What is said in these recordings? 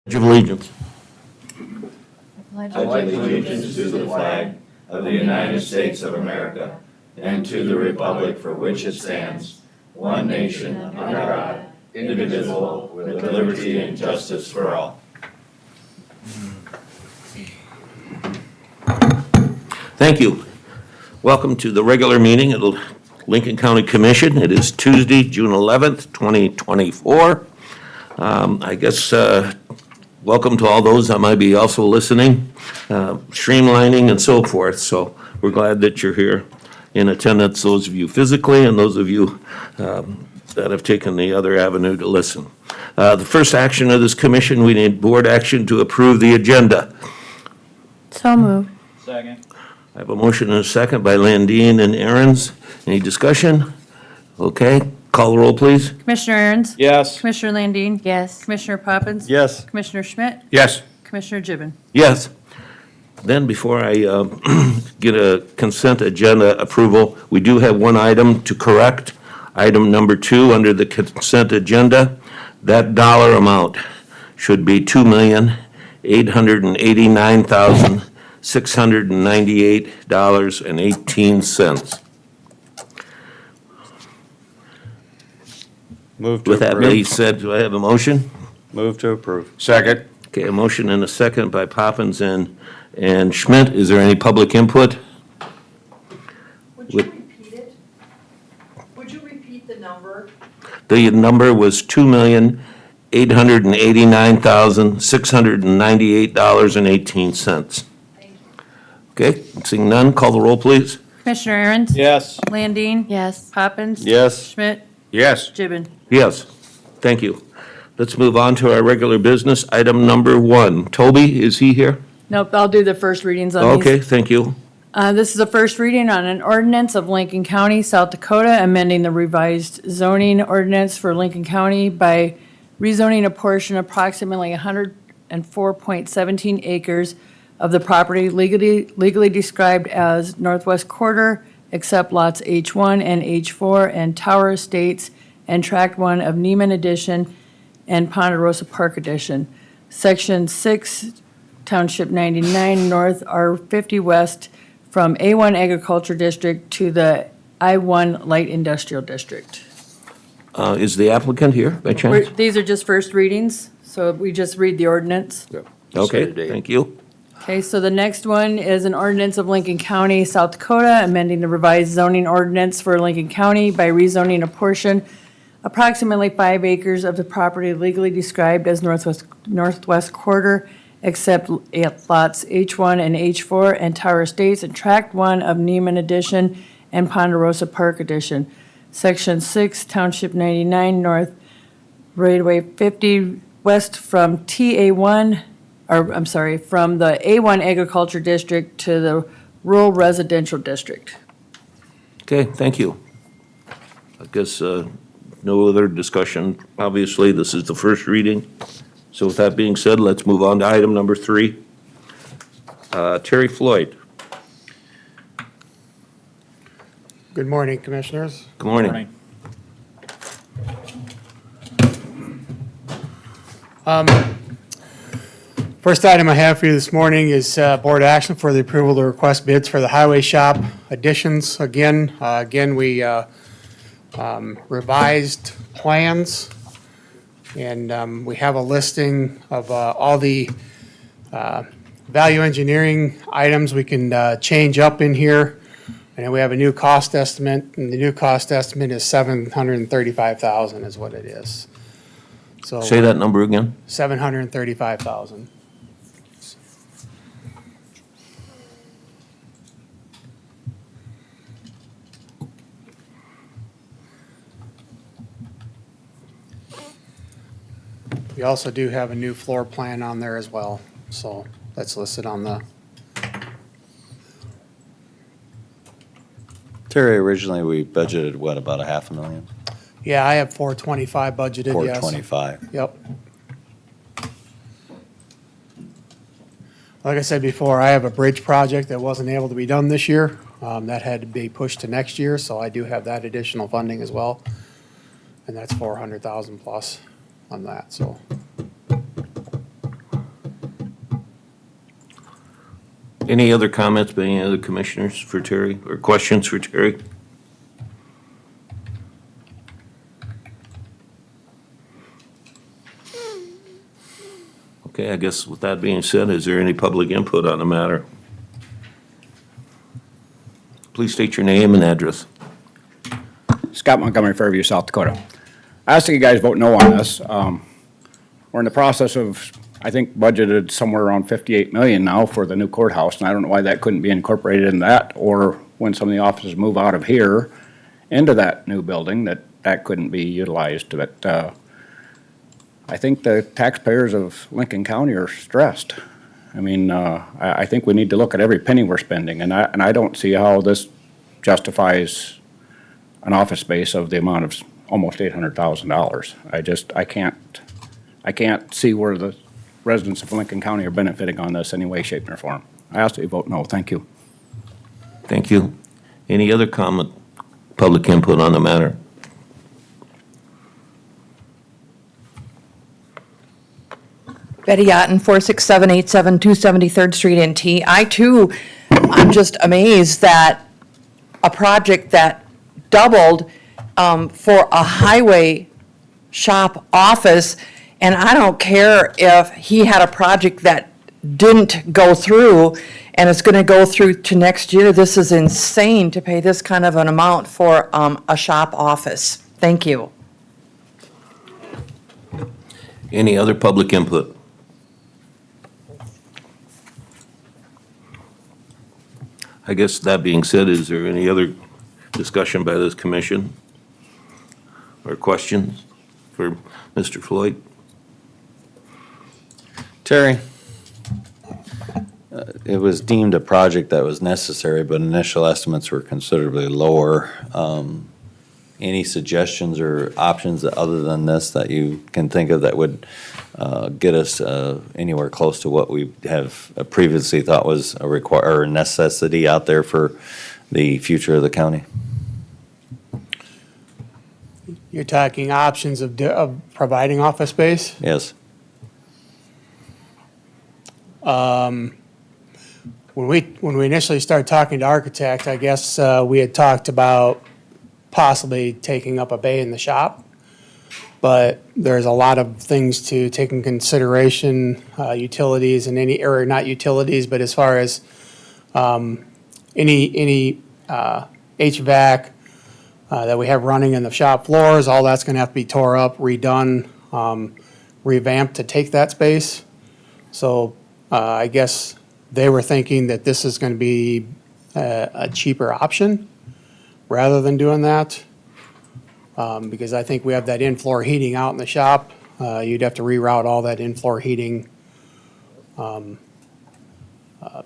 Pledge of Allegiance. I pledge allegiance to the flag of the United States of America and to the republic for which it stands, one nation, under God, indivisible, with liberty and justice for all. Thank you. Welcome to the regular meeting of the Lincoln County Commission. It is Tuesday, June 11th, 2024. Welcome to all those that might be also listening, streamlining and so forth. So we're glad that you're here in attendance, those of you physically and those of you that have taken the other avenue to listen. The first action of this commission, we need board action to approve the agenda. So moved. Second. I have a motion and a second by Landine and Aaron's. Any discussion? Okay, call the roll, please. Commissioner Aaron's? Yes. Commissioner Landine? Yes. Commissioner Poppins? Yes. Commissioner Schmidt? Yes. Commissioner Gibbon? Yes. Then before I get a consent agenda approval, we do have one item to correct. Item number 2 under the consent agenda, that dollar amount should be $2,889,698.18. Move to With that being approve. said, do I have a motion? Move to approve. Second. Okay, a motion and a second by Poppins and Schmidt. Is there any public input? Would you repeat it? Would you repeat the number? The number was $2,889,698.18. Thank you. Okay, seeing none, call the roll, please. Commissioner Aaron's? Yes. Landine? Yes. Poppins? Yes. Schmidt? Yes. Gibbon? Yes, thank you. Let's move on to our regular business. Item number 1. Toby, is he here? Nope, I'll do the first readings on these. Okay, thank you. This is a first reading on an ordinance of Lincoln County, South Dakota, amending the revised zoning ordinance for Lincoln County by rezoning a portion approximately 104.17 acres of the property legally described as Northwest Quarter, except lots H1 and H4 and Tower Estates and Tract 1 of Neiman Edition and Ponderosa Park Edition. Section 6, Township 99 North, R50 West, from A1 Agriculture District to the I1 Light Industrial District. Is the applicant here by chance? These are just first readings, so we just read the ordinance. Okay, thank you. Okay, so the next one is an ordinance of Lincoln County, South Dakota, amending the revised zoning ordinance for Lincoln County by rezoning a portion approximately 5 acres of the property legally described as Northwest Quarter, except lots H1 and H4 and Tower Estates and Tract 1 of Neiman Edition and Ponderosa Park Edition. Section 6, Township 99 North, Railway 50 West from from the A1 Agriculture District to the Rural Residential District. Okay, thank you. I guess no other discussion. Obviously, this is the first reading. So with that being said, let's move on to item number 3. Terry Floyd. Good morning, Commissioners. Good morning. First item I have for you this morning is board action for the approval to request bids for the highway shop additions. Again, we revised plans, and we have a listing of all the value engineering items we can change up in here. And then we have a new cost estimate, and the new cost estimate is $735,000 is what it is. So Say that number again. $735,000. We also do have a new floor plan on there as well, so that's listed on the, Terry, originally we budgeted, what, about $500,000? yeah, I have 425 budgeted, yes. 425. Yep. Like I said before, I have a bridge project that wasn't able to be done this year. That had to be pushed to next year, so I do have that additional funding as well. And that's 400,000 plus on that, so. Any other comments by any other commissioners for Terry, or questions for Terry? Okay, I guess with that being said, is there any public input on the matter? Please state your name and address. Scott Montgomery, Fairview, South Dakota. I asked you guys vote no on this. We're in the process of, I think, budgeted somewhere around 58 million now for the new courthouse, and I don't know why that couldn't be incorporated in that, or when some of the offices move out of here into that new building, that couldn't be utilized. But I think the taxpayers of Lincoln County are stressed. I mean, I think we need to look at every penny we're spending, and I don't see how this justifies an office space of the amount of almost $800,000. I can't see where the residents of Lincoln County are benefiting on this any way, shape, or form. I ask that you vote no. Thank you. Thank you. Any other comment, public input on the matter? Betty Otten, 46787 273rd Street NT. I too, I'm just amazed that a project that doubled for a highway shop office, and I don't care if he had a project that didn't go through and it's gonna go through to next year. This is insane to pay this kind of an amount for a shop office. Thank you. Any other public input? I guess that being said, is there any other discussion by this commission? Or questions for Mr. Floyd? Terry, it was deemed a project that was necessary, but initial estimates were considerably lower. Any suggestions or options other than this that you can think of that would get us anywhere close to what we have previously thought was a necessity out there for the future of the county? You're talking options of providing office space? Yes. When we initially started talking to architect, I guess we had talked about possibly taking up a bay in the shop. But there's a lot of things to take in consideration, utilities and or not utilities, but as far as any HVAC that we have running in the shop floors, all that's gonna have to be tore up, redone, revamped to take that space. So I guess they were thinking that this is gonna be a cheaper option rather than doing that. Because I think we have that in-floor heating out in the shop. You'd have to reroute all that in-floor heating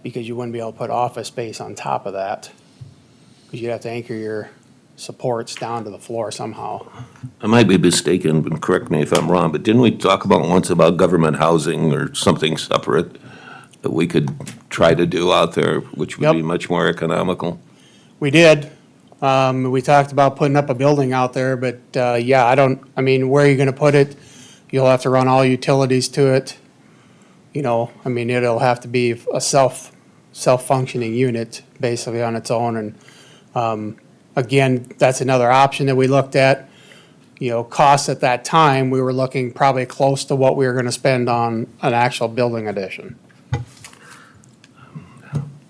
because you wouldn't be able to put office space on top of that. Because you'd have to anchor your supports down to the floor somehow. I might be mistaken, but correct me if I'm wrong, but didn't we talk about once about government housing or something separate that we could try to do out there, which would be Yep. much more economical? We did. We talked about putting up a building out there, but yeah, I mean, where are you gonna put it? You'll have to run all utilities to it. You know, I mean, it'll have to be a self-functioning unit basically on its own. And again, that's another option that we looked at. You know, costs at that time, we were looking probably close to what we were gonna spend on an actual building addition.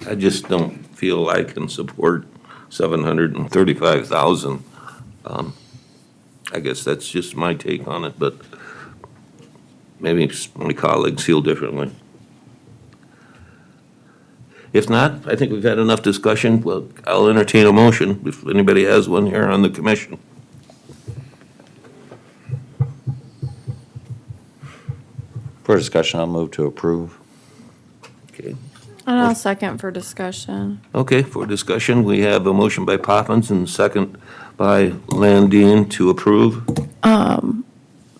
I just don't feel I can support 735,000. I guess that's just my take on it, but maybe my colleagues feel differently. If not, I think we've had enough discussion. Well, I'll entertain a motion if anybody has one here on the commission. For discussion, I'll move to approve. Okay. And I'll second for discussion. Okay, for discussion, we have a motion by Poppins and second by Landine to approve.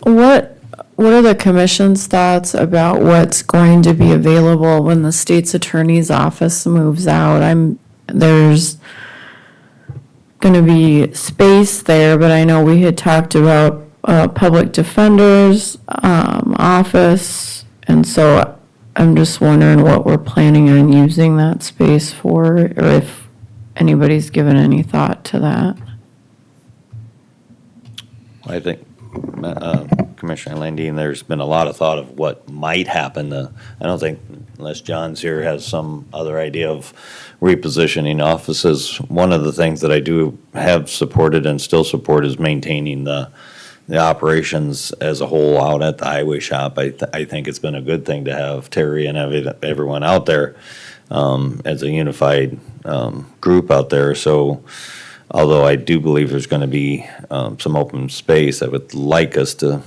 What are the commission's thoughts about what's going to be available when the state's attorney's office moves out? There's gonna be space there, but I know we had talked about public defender's office, and so I'm just wondering what we're planning on using that space for, or if anybody's given any thought to that. I think, Commissioner Landine, there's been a lot of thought of what might happen. I don't think, unless John's here, has some other idea of repositioning offices. One of the things that I do have supported and still support is maintaining the operations as a whole out at the highway shop. I think it's been a good thing to have Terry and everyone out there as a unified group out there. So although I do believe there's going to be some open space, I would like us to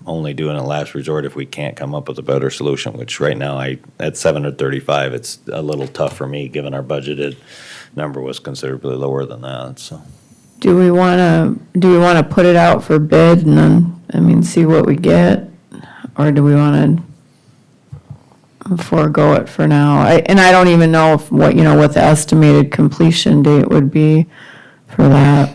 only do in a last resort if we can't come up with a better solution, which right now at 735, it's a little tough for me, given our budgeted number was considerably lower than that, so. Do we want to put it out for bid and then, I mean, see what we get? Or do we want to forego it for now? And I don't even know what the estimated completion date would be for that.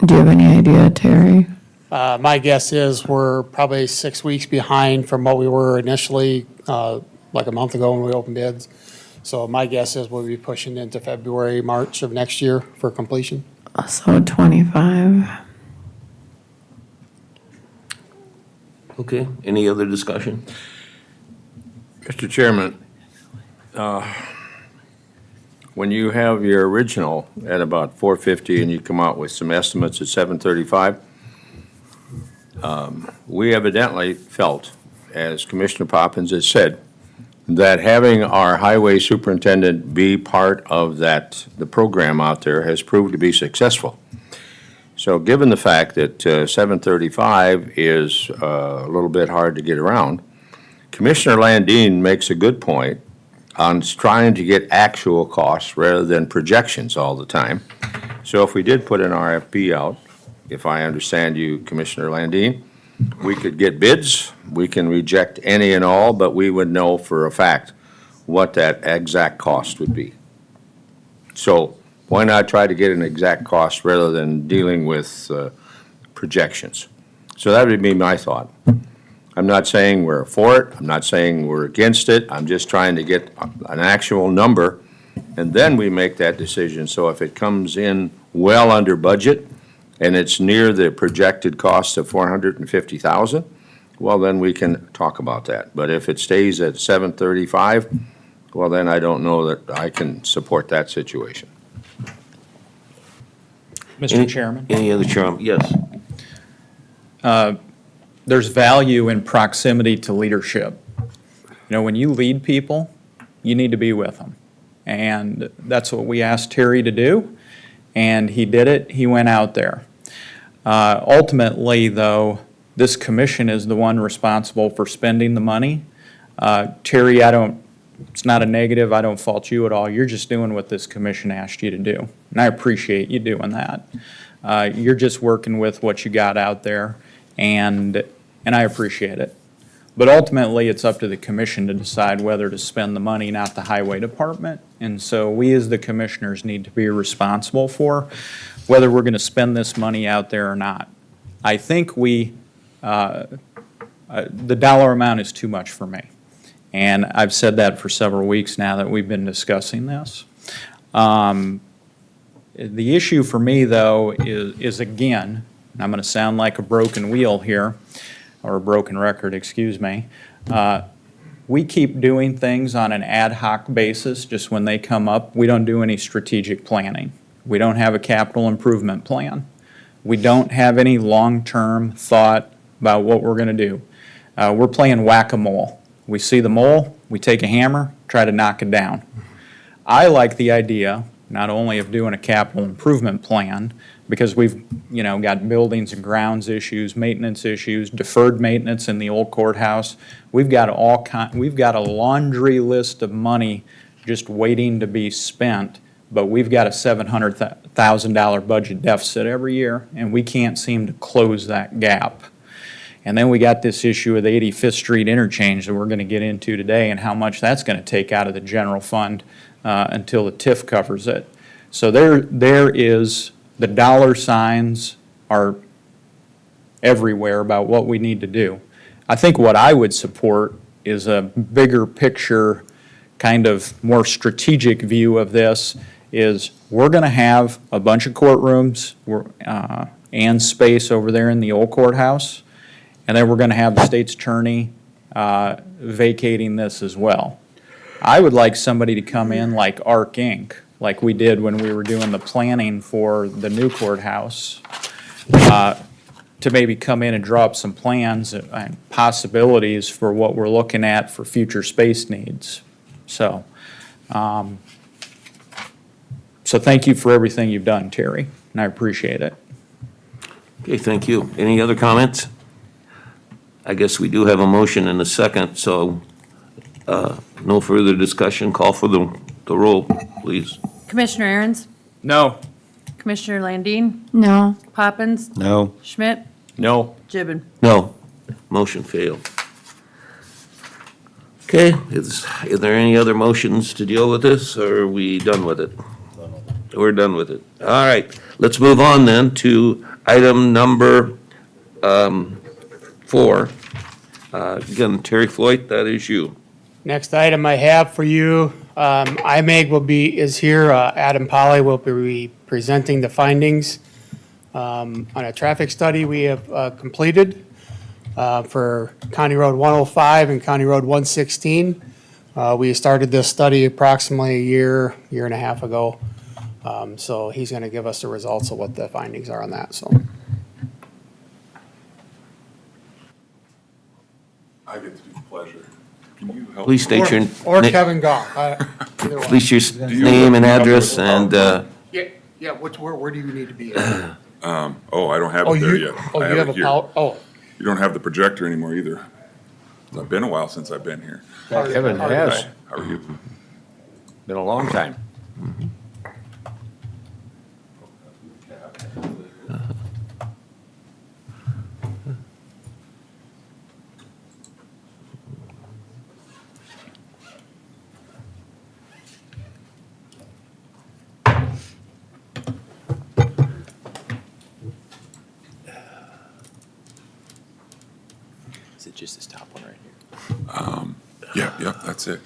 Do you have any idea, Terry? My guess is we're probably 6 weeks behind from what we were initially, like a month ago when we opened bids. So my guess is we'll be pushing into February, March of next year for completion. So 25. Okay, any other discussion? Mr. Chairman, when you have your original at about 450 and you come out with some estimates at 735, we evidently felt, as Commissioner Poppins has said, that having our highway superintendent be part of the program out there has proved to be successful. So given the fact that 735 is a little bit hard to get around, Commissioner Landine makes a good point on trying to get actual costs rather than projections all the time. So if we did put an RFP out, if I understand you, Commissioner Landine, we could get bids, we can reject any and all, but we would know for a fact what that exact cost would be. So why not try to get an exact cost rather than dealing with projections? So that would be my thought. I'm not saying we're for it, I'm not saying we're against it, I'm just trying to get an actual number, and then we make that decision. So if it comes in well under budget, and it's near the projected cost of $450,000, well, then we can talk about that. But if it stays at 735, well, then I don't know that I can support that situation. Mr. Chairman, Any other chairman? Yes. there's value in proximity to leadership. You know, when you lead people, you need to be with them. And that's what we asked Terry to do, and he did it. He went out there. Ultimately, though, this commission is the one responsible for spending the money. Terry, it's not a negative, I don't fault you at all. You're just doing what this commission asked you to do. And I appreciate you doing that. You're just working with what you got out there, and I appreciate it. But ultimately, it's up to the commission to decide whether to spend the money, not the highway department. And so we as the commissioners need to be responsible for whether we're going to spend this money out there or not. I think the dollar amount is too much for me. And I've said that for several weeks now that we've been discussing this. The issue for me, though, is again, and I'm going to sound like a broken wheel here, or a broken record, excuse me. We keep doing things on an ad hoc basis, just when they come up. We don't do any strategic planning. We don't have a capital improvement plan. We don't have any long-term thought about what we're going to do. We're playing whack-a-mole. We see the mole, we take a hammer, try to knock it down. I like the idea not only of doing a capital improvement plan, because we've, got buildings and grounds issues, maintenance issues, deferred maintenance in the old courthouse. We've got a laundry list of money just waiting to be spent, but we've got a $700,000 budget deficit every year, and we can't seem to close that gap. And then we got this issue of the 85th Street interchange that we're going to get into today, and how much that's going to take out of the general fund until the TIF covers it. So there is, the dollar signs are everywhere about what we need to do. I think what I would support is a bigger picture, kind of more strategic view of this, is we're going to have a bunch of courtrooms and space over there in the old courthouse, and then we're going to have the state's attorney vacating this as well. I would like somebody to come in like Arc Inc., like we did when we were doing the planning for the new courthouse, to maybe come in and draw up some plans and possibilities for what we're looking at for future space needs. So thank you for everything you've done, Terry, and I appreciate it. Okay, thank you. Any other comments? I guess we do have a motion and a second, so no further discussion. Call for the roll, please. Commissioner Aaron's, No. Commissioner Landine, No. Poppins, No. Schmidt, No. Gibbon. No. Motion failed. Okay, is there any other motions to deal with this, or are we done with it? We're done with it. All right, let's move on then to item number 4. Again, Terry Floyd, that is you. Next item I have for you, IMEG is here. Adam Polly will be presenting the findings on a traffic study we have completed for County Road 105 and County Road 116. We started this study approximately a year and a half ago. So he's going to give us the results of what the findings are on that, so. I get to do the pleasure. Can you help? Please state your, Or Kevin Goff. Either one. please your name and address and, Yeah, where do you need to be? Oh, I don't have Oh, it there you, yet. oh, I you have it a here. power, You don't have the projector anymore either. It's been a while since I've been here. Kevin has. How are you? Been a long time. Is it just this top one right here? Yeah, that's it.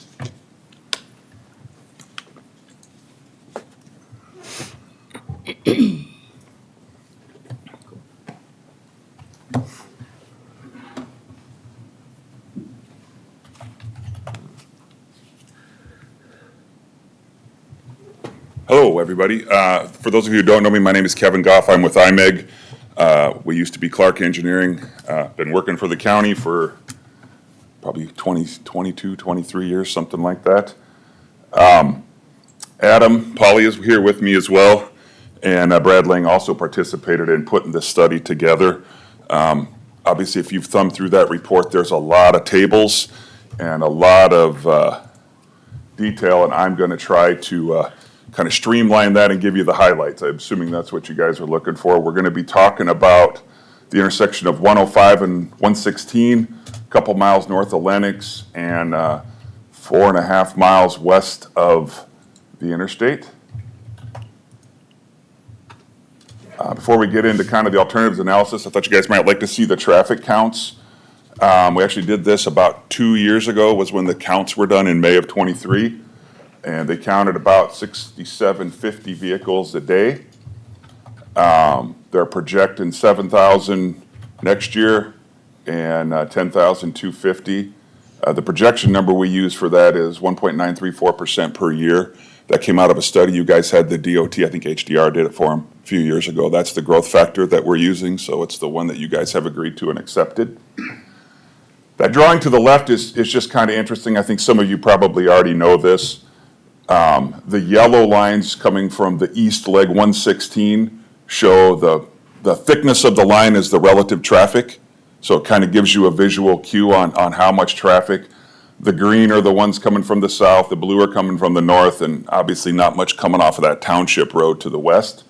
Hello, everybody. For those of you who don't know me, my name is Kevin Goff. I'm with IMEG. We used to be Clark Engineering. Been working for the county for probably 22, 23 years, something like that. Adam Polly is here with me as well, and Brad Lang also participated in putting this study together. Obviously, if you've thumbed through that report, there's a lot of tables and a lot of detail, and I'm going to try to kind of streamline that and give you the highlights. I'm assuming that's what you guys are looking for. We're going to be talking about the intersection of 105 and 116, a couple miles north of Lenox, and 4.5 miles west of the interstate. Before we get into kind of the alternatives analysis, I thought you guys might like to see the traffic counts. We actually did this about 2 years ago, was when the counts were done in May of '23. And they counted about 6,750 vehicles a day. They're projecting 7,000 next year and 10,250. The projection number we use for that is 1.934% per year. That came out of a study. You guys had the DOT, I think HDR did it for them a few years ago. That's the growth factor that we're using, so it's the one that you guys have agreed to and accepted. That drawing to the left is just kind of interesting. I think some of you probably already know this. The yellow lines coming from the east leg 116 show the thickness of the line is the relative traffic. So it kind of gives you a visual cue on how much traffic. The green are the ones coming from the south, the blue are coming from the north, and obviously not much coming off of that township road to the west.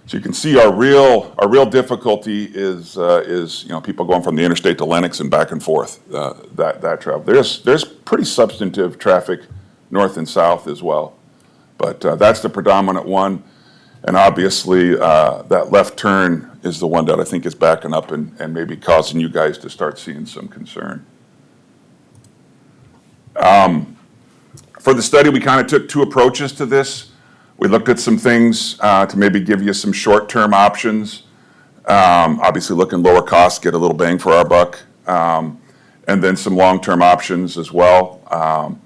So you can see our real difficulty is people going from the interstate to Lenox and back and forth, that travel. There's pretty substantive traffic north and south as well. But that's the predominant one. And obviously, that left turn is the one that I think is backing up and maybe causing you guys to start seeing some concern. For the study, we kind of took two approaches to this. We looked at some things to maybe give you some short-term options. Obviously, looking lower cost, get a little bang for our buck. And then some long-term options as well.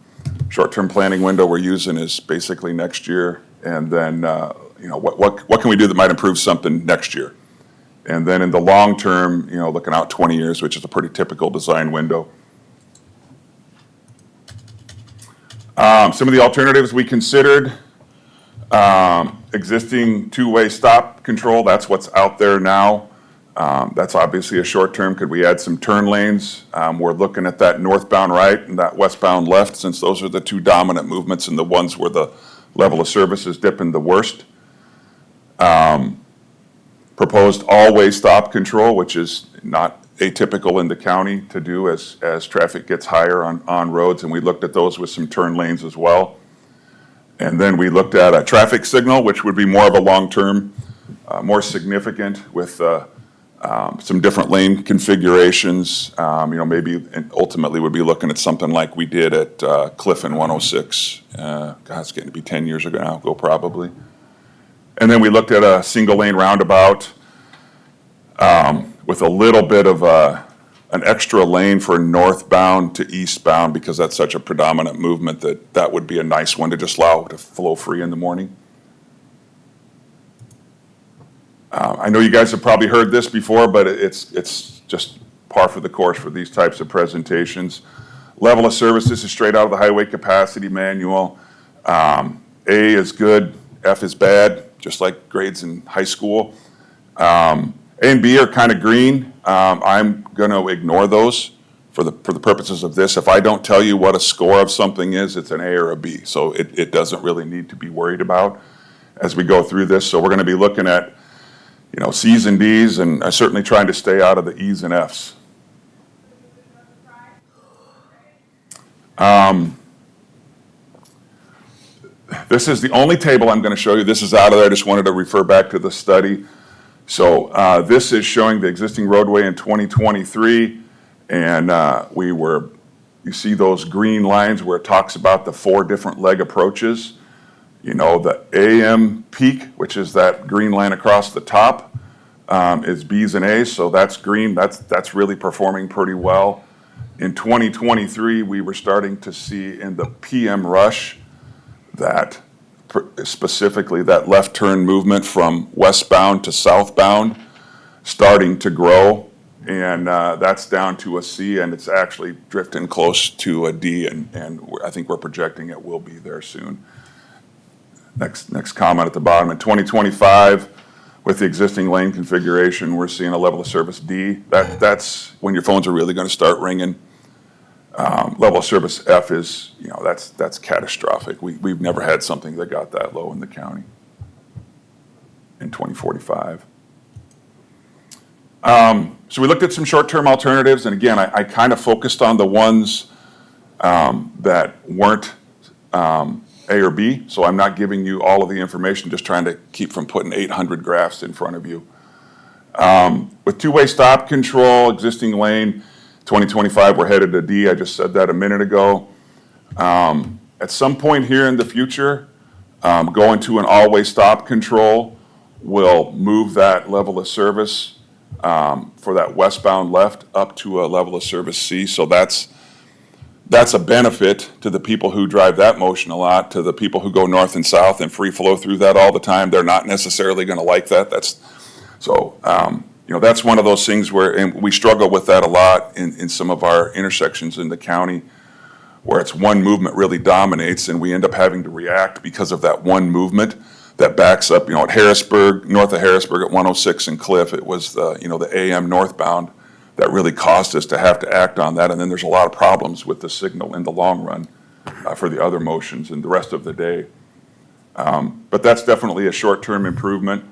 Short-term planning window we're using is basically next year. And then, what can we do that might improve something next year? And then in the long term, looking out 20 years, which is a pretty typical design window. Some of the alternatives we considered, existing two-way stop control, that's what's out there now. That's obviously a short term. Could we add some turn lanes? We're looking at that northbound right and that westbound left, since those are the two dominant movements and the ones where the level of service is dipping the worst. Proposed all-way stop control, which is not atypical in the county to do as traffic gets higher on roads, and we looked at those with some turn lanes as well. And then we looked at a traffic signal, which would be more of a long-term, more significant with some different lane configurations. Maybe and ultimately would be looking at something like we did at Cliff and 106. It's getting to be 10 years ago probably. And then we looked at a single lane roundabout with a little bit of an extra lane for northbound to eastbound, because that's such a predominant movement that would be a nice one to just allow to flow free in the morning. I know you guys have probably heard this before, but it's just par for the course for these types of presentations. Level of service, this is straight out of the highway capacity manual. A is good, F is bad, just like grades in high school. A and B are kind of green. I'm going to ignore those for the purposes of this. If I don't tell you what a score of something is, it's an A or a B. So it doesn't really need to be worried about as we go through this. So we're going to be looking at, C's and D's, and certainly trying to stay out of the E's and F's. This is the only table I'm going to show you. This is out of there. I just wanted to refer back to the study. So this is showing the existing roadway in 2023, and you see those green lines where it talks about the 4 different leg approaches. The AM peak, which is that green line across the top, is B's and A's, so that's green. That's really performing pretty well. In 2023, we were starting to see in the PM rush that specifically that left turn movement from westbound to southbound starting to grow, and that's down to a C, and it's actually drifting close to a D, and I think we're projecting it will be there soon. Next comment at the bottom. In 2025, with the existing lane configuration, we're seeing a level of service D. That's when your phones are really going to start ringing. Level of service F is, that's catastrophic. We've never had something that got that low in the county in 2045. So we looked at some short-term alternatives, and again, I kind of focused on the ones that weren't A or B, so I'm not giving you all of the information, just trying to keep from putting 800 graphs in front of you. With two-way stop control, existing lane, 2025, we're headed to D. I just said that a minute ago. At some point here in the future, going to an all-way stop control will move that level of service for that westbound left up to a level of service C. So that's a benefit to the people who drive that motion a lot. To the people who go north and south and free flow through that all the time, they're not necessarily going to like that. That's one of those things where, and we struggle with that a lot in some of our intersections in the county, where it's one movement really dominates, and we end up having to react because of that one movement that backs up. At Harrisburg, north of Harrisburg at 106 and Cliff, it was the AM northbound that really caused us to have to act on that. And then there's a lot of problems with the signal in the long run for the other motions and the rest of the day. But that's definitely a short-term improvement.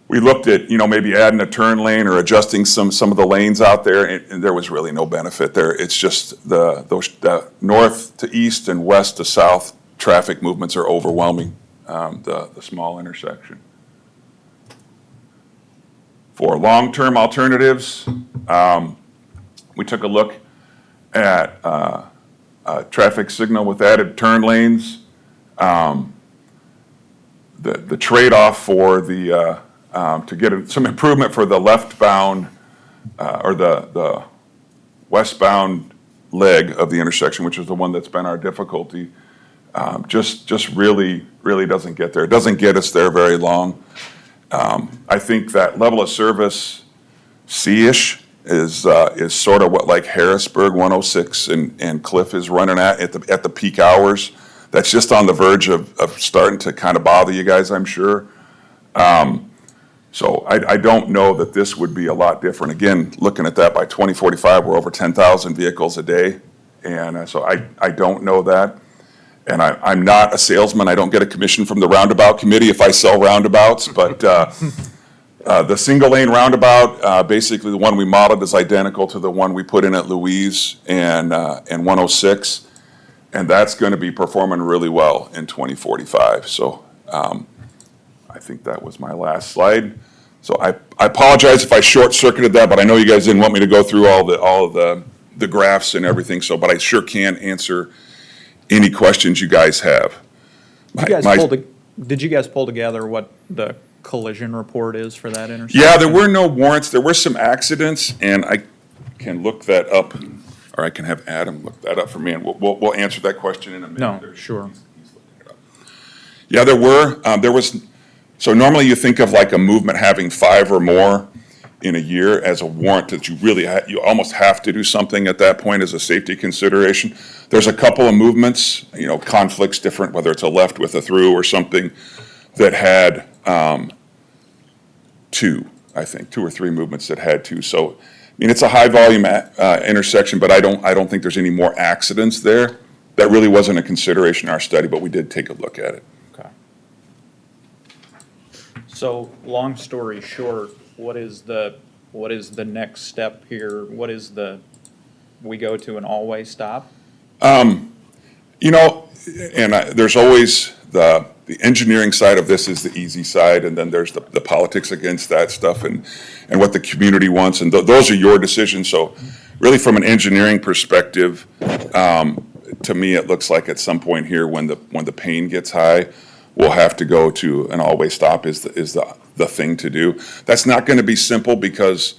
We looked at, maybe adding a turn lane or adjusting some of the lanes out there, and there was really no benefit there. It's just the north to east and west to south traffic movements are overwhelming the small intersection. For long-term alternatives, we took a look at traffic signal with added turn lanes. The trade-off for to get some improvement for the left-bound, or the westbound leg of the intersection, which is the one that's been our difficulty, just really doesn't get there. It doesn't get us there very long. I think that level of service, C-ish, is sort of what like Harrisburg 106 and Cliff is running at the peak hours. That's just on the verge of starting to kind of bother you guys, I'm sure. So I don't know that this would be a lot different. Again, looking at that, by 2045, we're over 10,000 vehicles a day. And so I don't know that. And I'm not a salesman. I don't get a commission from the roundabout committee if I sell roundabouts. But the single lane roundabout, basically the one we modeled is identical to the one we put in at Louise and 106. And that's going to be performing really well in 2045. So I think that was my last slide. So I apologize if I short-circuited that, but I know you guys didn't want me to go through all of the graphs and everything. So, but I sure can answer any questions you guys have. Did you guys pull together what the collision report is for that intersection? Yeah, there were no warrants. There were some accidents, and I can look that up, or I can have Adam look that up for me, and we'll answer that question in a minute. No, sure. He's looking it up. Yeah, there were. There was. So normally you think of like a movement having 5 or more in a year as a warrant that you really you almost have to do something at that point as a safety consideration. There's a couple of movements, conflicts different, whether it's a left with a through or something, that had 2 or 3 movements that had 2. So, it's a high volume intersection, but I don't think there's any more accidents there. That really wasn't a consideration in our study, but we did take a look at it. Okay. So, long story short, what is the next step here? We go to an all-way stop? There's always the engineering side of this is the easy side, and then there's the politics against that stuff and what the community wants, and those are your decisions. So really from an engineering perspective, to me, it looks like at some point here when the pain gets high, we'll have to go to an all-way stop is the thing to do. That's not going to be simple because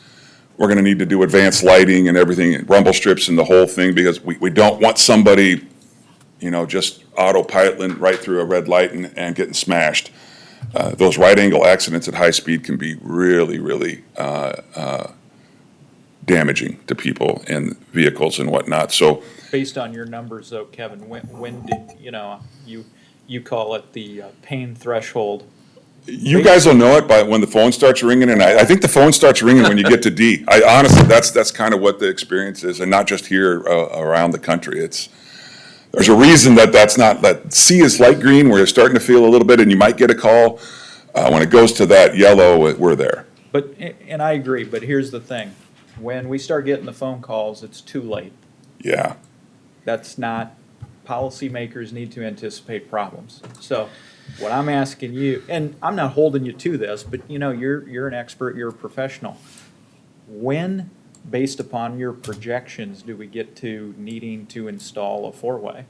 we're going to need to do advanced lighting and everything, rumble strips and the whole thing, because we don't want somebody, just autopiloting right through a red light and getting smashed. Those right angle accidents at high speed can be really, really damaging to people and vehicles and whatnot. So Based on your numbers though, Kevin, when did, you call it the pain threshold? you guys will know it by when the phone starts ringing, and I think the phone starts ringing when you get to D. Honestly, that's kind of what the experience is, and not just here around the country. There's a reason that C is light green, where you're starting to feel a little bit, and you might get a call. When it goes to that yellow, we're there. And I agree, but here's the thing. When we start getting the phone calls, it's too late. Yeah. That's not, policymakers need to anticipate problems. So what I'm asking you, and I'm not holding you to this, but you're an expert, you're a professional. When, based upon your projections, do we get to needing to install a four-way?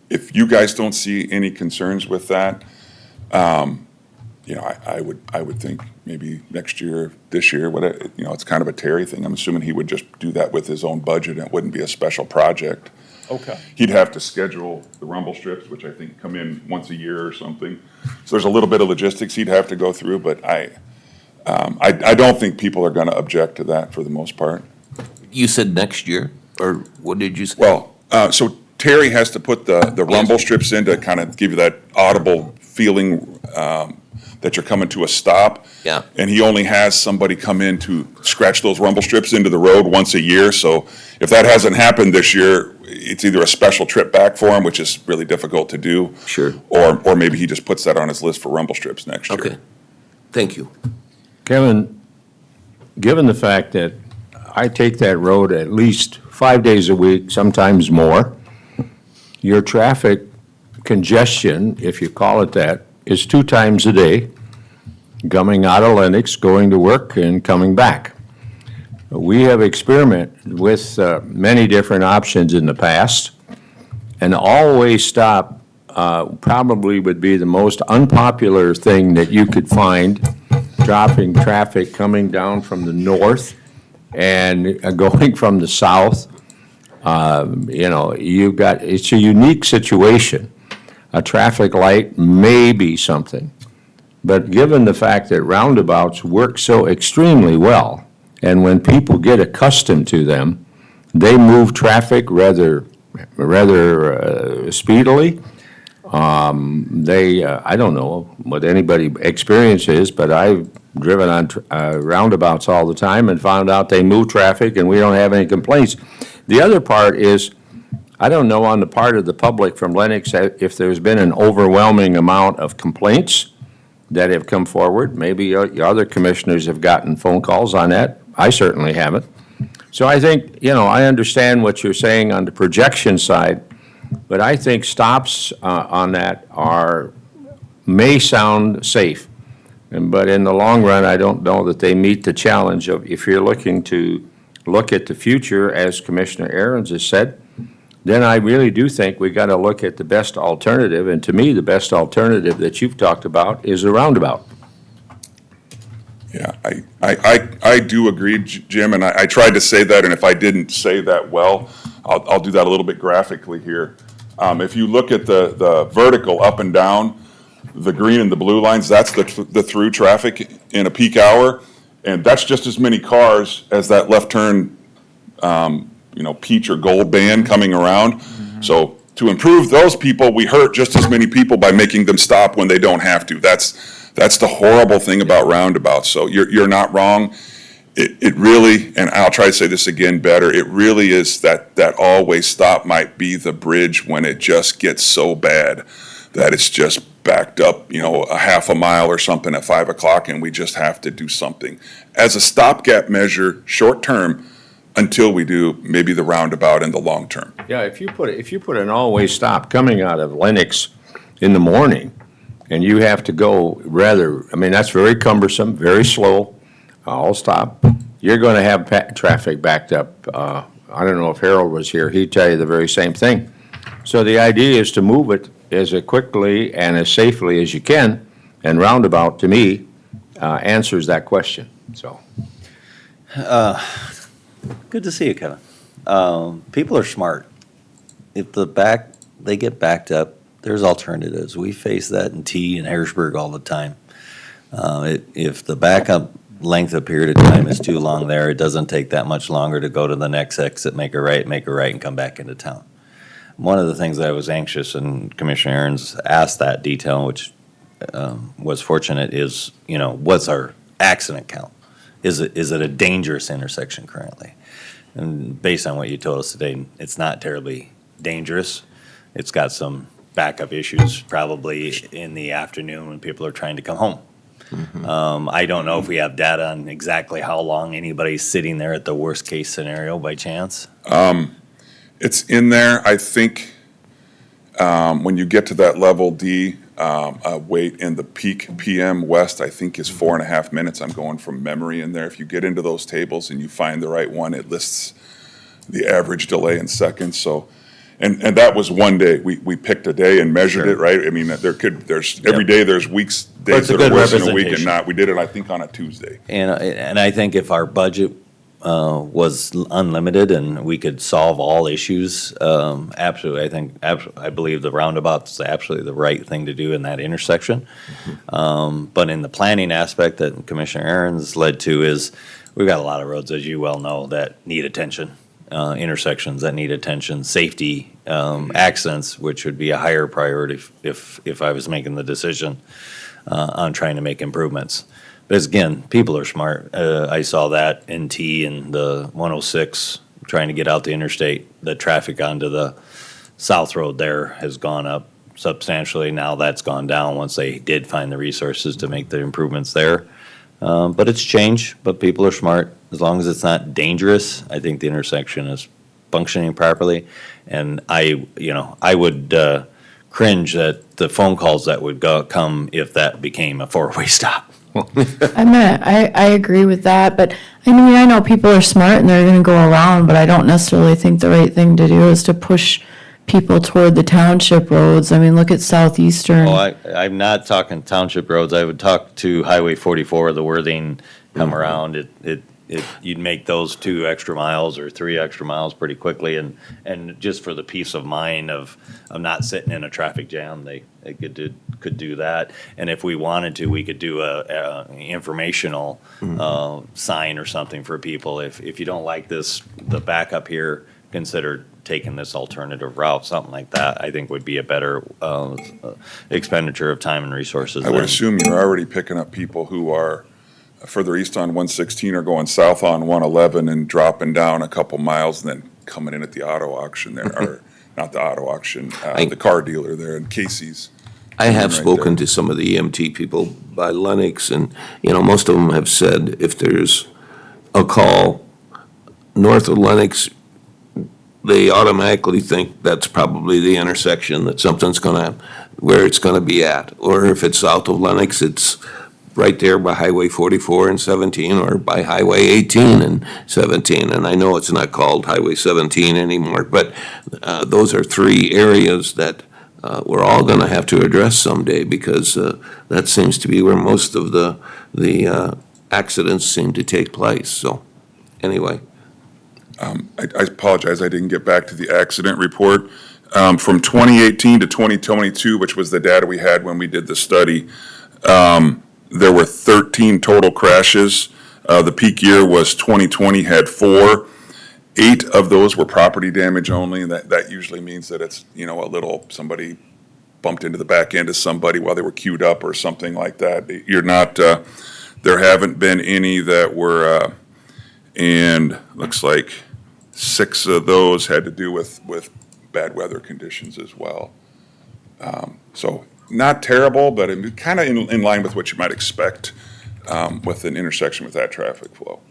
If you guys don't see any concerns with that, I would think maybe next year, this year, it's kind of a Terry thing. I'm assuming he would just do that with his own budget, and it wouldn't be a special project. Okay. He'd have to schedule the rumble strips, which I think come in once a year or something. So there's a little bit of logistics he'd have to go through, but I don't think people are going to object to that for the most part. You said next year, or what did you say? Well, so Terry has to put the rumble strips in to kind of give you that audible feeling that you're coming to a stop. Yeah. And he only has somebody come in to scratch those rumble strips into the road once a year. So if that hasn't happened this year, it's either a special trip back for him, which is really difficult to do. Sure. Or maybe he just puts that on his list for rumble strips next year. Okay, thank you. Kevin, given the fact that I take that road at least 5 days a week, sometimes more, your traffic congestion, if you call it that, is 2 times a day, coming out of Lenox, going to work and coming back. We have experimented with many different options in the past, and always stop probably would be the most unpopular thing that you could find, dropping traffic coming down from the north and going from the south. You've got, it's a unique situation. A traffic light may be something, but given the fact that roundabouts work so extremely well, and when people get accustomed to them, they move traffic rather speedily. I don't know what anybody experience is, but I've driven on roundabouts all the time and found out they move traffic and we don't have any complaints. The other part is, I don't know on the part of the public from Lennox if there's been an overwhelming amount of complaints that have come forward. Maybe your other commissioners have gotten phone calls on that. I certainly haven't. So I think, I understand what you're saying on the projection side, but I think stops on that may sound safe. But in the long run, I don't know that they meet the challenge of, if you're looking to look at the future, as Commissioner Aaron's has said, then I really do think we got to look at the best alternative. And to me, the best alternative that you've talked about is a roundabout. Yeah, I do agree, Jim, and I tried to say that, and if I didn't say that well, I'll do that a little bit graphically here. If you look at the vertical up and down, the green and the blue lines, that's the through traffic in a peak hour, and that's just as many cars as that left turn, peach or gold band coming around. So to improve those people, we hurt just as many people by making them stop when they don't have to. That's the horrible thing about roundabouts. So you're not wrong. It really, and I'll try to say this again better, it really is that always stop might be the bridge when it just gets so bad that it's just backed up, a half a mile or something at 5 o'clock, and we just have to do something as a stopgap measure, short term, until we do maybe the roundabout in the long term. Yeah, if you put an always stop coming out of Lennox in the morning, and you have to go that's very cumbersome, very slow, all stop, you're going to have traffic backed up. I don't know if Harold was here, he'd tell you the very same thing. So the idea is to move it as quickly and as safely as you can, and roundabout, to me, answers that question, so. Good to see you, Kevin. People are smart. If they get backed up, there's alternatives. We face that in T and Harrisburg all the time. If the backup length of period of time is too long there, it doesn't take that much longer to go to the next exit, make a right, and come back into town. One of the things I was anxious, and Commissioner Aaron's asked that detail, which was fortunate, is, what's our accident count? Is it a dangerous intersection currently? And based on what you told us today, it's not terribly dangerous. It's got some backup issues probably in the afternoon when people are trying to come home. I don't know if we have data on exactly how long anybody's sitting there at the worst case scenario by chance. It's in there, I think, when you get to that level D, wait in the peak PM west, I think is 4.5 minutes. I'm going from memory in there. If you get into those tables and you find the right one, it lists the average delay in seconds. So, and that was one day. We picked a day and measured it, right? I mean, every day there's weeks, days that are worse than a week and not. We did it, I think, on a Tuesday. And I think if our budget was unlimited and we could solve all issues, absolutely, I believe the roundabout's absolutely the right thing to do in that intersection. But in the planning aspect that Commissioner Aaron's led to is, we've got a lot of roads, as you well know, that need attention, intersections that need attention, safety, accidents, which would be a higher priority if I was making the decision on trying to make improvements. But again, people are smart. I saw that in T and the 106 trying to get out the interstate. The traffic onto the South Road there has gone up substantially. Now that's gone down once they did find the resources to make the improvements there. But it's changed, but people are smart. As long as it's not dangerous, I think the intersection is functioning properly. And I would cringe at the phone calls that would come if that became a four-way stop. I agree with that, but I mean, I know people are smart and they're gonna go around, but I don't necessarily think the right thing to do is to push people toward the township roads. I mean, look at Southeastern. I'm not talking township roads. I would talk to Highway 44, the Worthing come around. You'd make those 2 extra miles or 3 extra miles pretty quickly, and just for the peace of mind of not sitting in a traffic jam, they could do that. And if we wanted to, we could do a informational sign or something for people. If you don't like the backup here, consider taking this alternative route, something like that, I think would be a better expenditure of time and resources. I would assume you're already picking up people who are further east on 116 or going south on 111 and dropping down a couple miles and then coming in at the auto auction there, or not the auto auction, the car dealer there in Casey's. I have Right spoken there. to some of the EMT people by Lennox, and, most of them have said if there's a call north of Lennox, they automatically think that's probably the intersection that something's where it's gonna be at. Or if it's south of Lennox, it's right there by Highway 44 and 17, or by Highway 18 and 17. And I know it's not called Highway 17 anymore, but those are 3 areas that we're all gonna have to address someday, because that seems to be where most of the accidents seem to take place. So, anyway. I apologize, I didn't get back to the accident report. From 2018 to 2022, which was the data we had when we did the study, there were 13 total crashes. The peak year was 2020, had 4. 8 of those were property damage only, and that usually means that it's, somebody bumped into the back end of somebody while they were queued up or something like that. You're not, there haven't been any that were, and looks like 6 of those had to do with bad weather conditions as well. So not terrible, but kind of in line with what you might expect with an intersection with that traffic flow.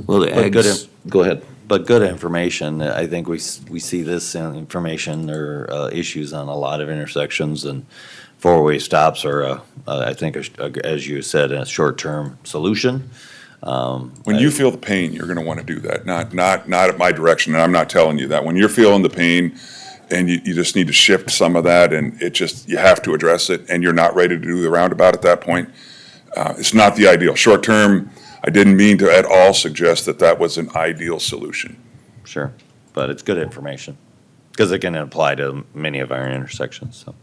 Well, the But good ags, go ahead. But good information. I think we see this information or issues on a lot of intersections, and 4-way stops are, I think, as you said, a short-term solution. When you feel the pain, you're going to want to do that, not at my direction, and I'm not telling you that. When you're feeling the pain and you just need to shift some of that, and you have to address it, and you're not ready to do the roundabout at that point, it's not the ideal. Short-term, I didn't mean to at all suggest that was an ideal solution. Sure, but it's good information, because it can apply to many of our intersections, so.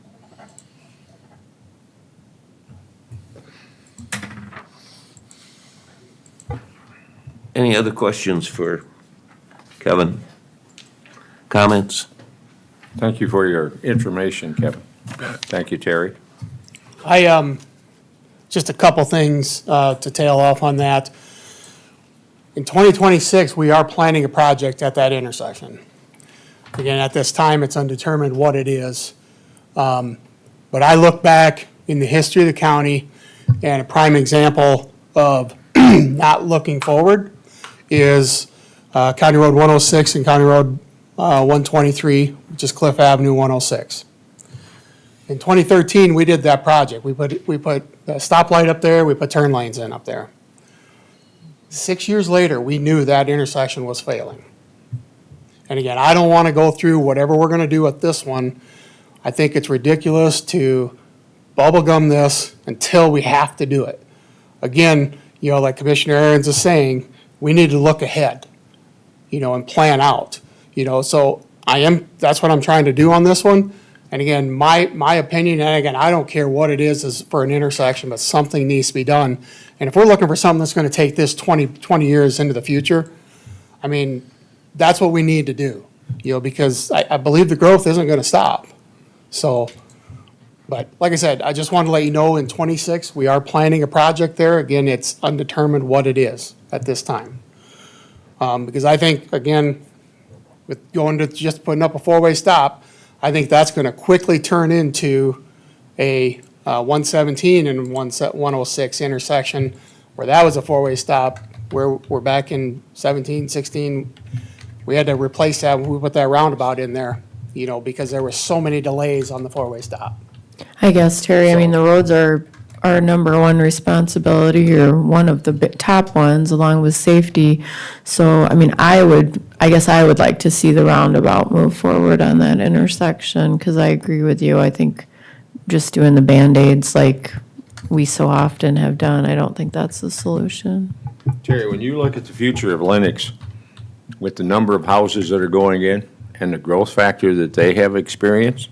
Any other questions for Kevin? Comments? Thank you for your information, Kevin. Thank you, Terry. Just a couple things to tail off on that. In 2026, we are planning a project at that intersection. Again, at this time, it's undetermined what it is. But I look back in the history of the county, and a prime example of not looking forward is County Road 106 and County Road 123, which is Cliff Avenue 106. In 2013, we did that project. We put a stoplight up there, we put turn lanes in up there. 6 years later, we knew that intersection was failing. And again, I don't want to go through whatever we're going to do with this one. I think it's ridiculous to bubblegum this until we have to do it. Again, like Commissioner Aaron's is saying, we need to look ahead, and plan out. So that's what I'm trying to do on this one. And again, my opinion, and again, I don't care what it is for an intersection, but something needs to be done. And if we're looking for something that's gonna take this 20 years into the future, I mean, that's what we need to do, because I believe the growth isn't gonna stop. So, but like I said, I just wanted to let you know in 26, we are planning a project there. Again, it's undetermined what it is at this time. Because I think, again, with going to just putting up a 4-way stop, I think that's going to quickly turn into a 117 and 106 intersection where that was a 4-way stop, where we're back in 17, 16. We had to replace that when we put that roundabout in there, because there were so many delays on the 4-way stop. I guess, Terry, I mean, the roads are our number one responsibility, or one of the top ones, along with safety. So, I mean, I guess I would like to see the roundabout move forward on that intersection, because I agree with you. I think just doing the Band-Aids like we so often have done, I don't think that's the solution. Terry, when you look at the future of Lennox, with the number of houses that are going in and the growth factor that they have experienced,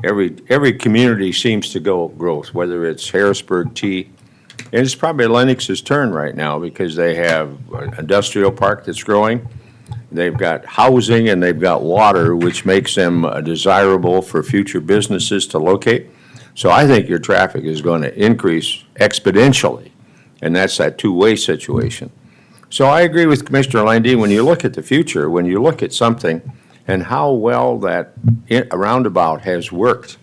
every community seems to go growth, whether it's Harrisburg, T. And it's probably Lennox's turn right now because they have an industrial park that's growing. They've got housing and they've got water, which makes them desirable for future businesses to locate. So I think your traffic is going to increase exponentially, and that's that two-way situation. So I agree with Commissioner Landine. When you look at the future, when you look at something and how well that roundabout has worked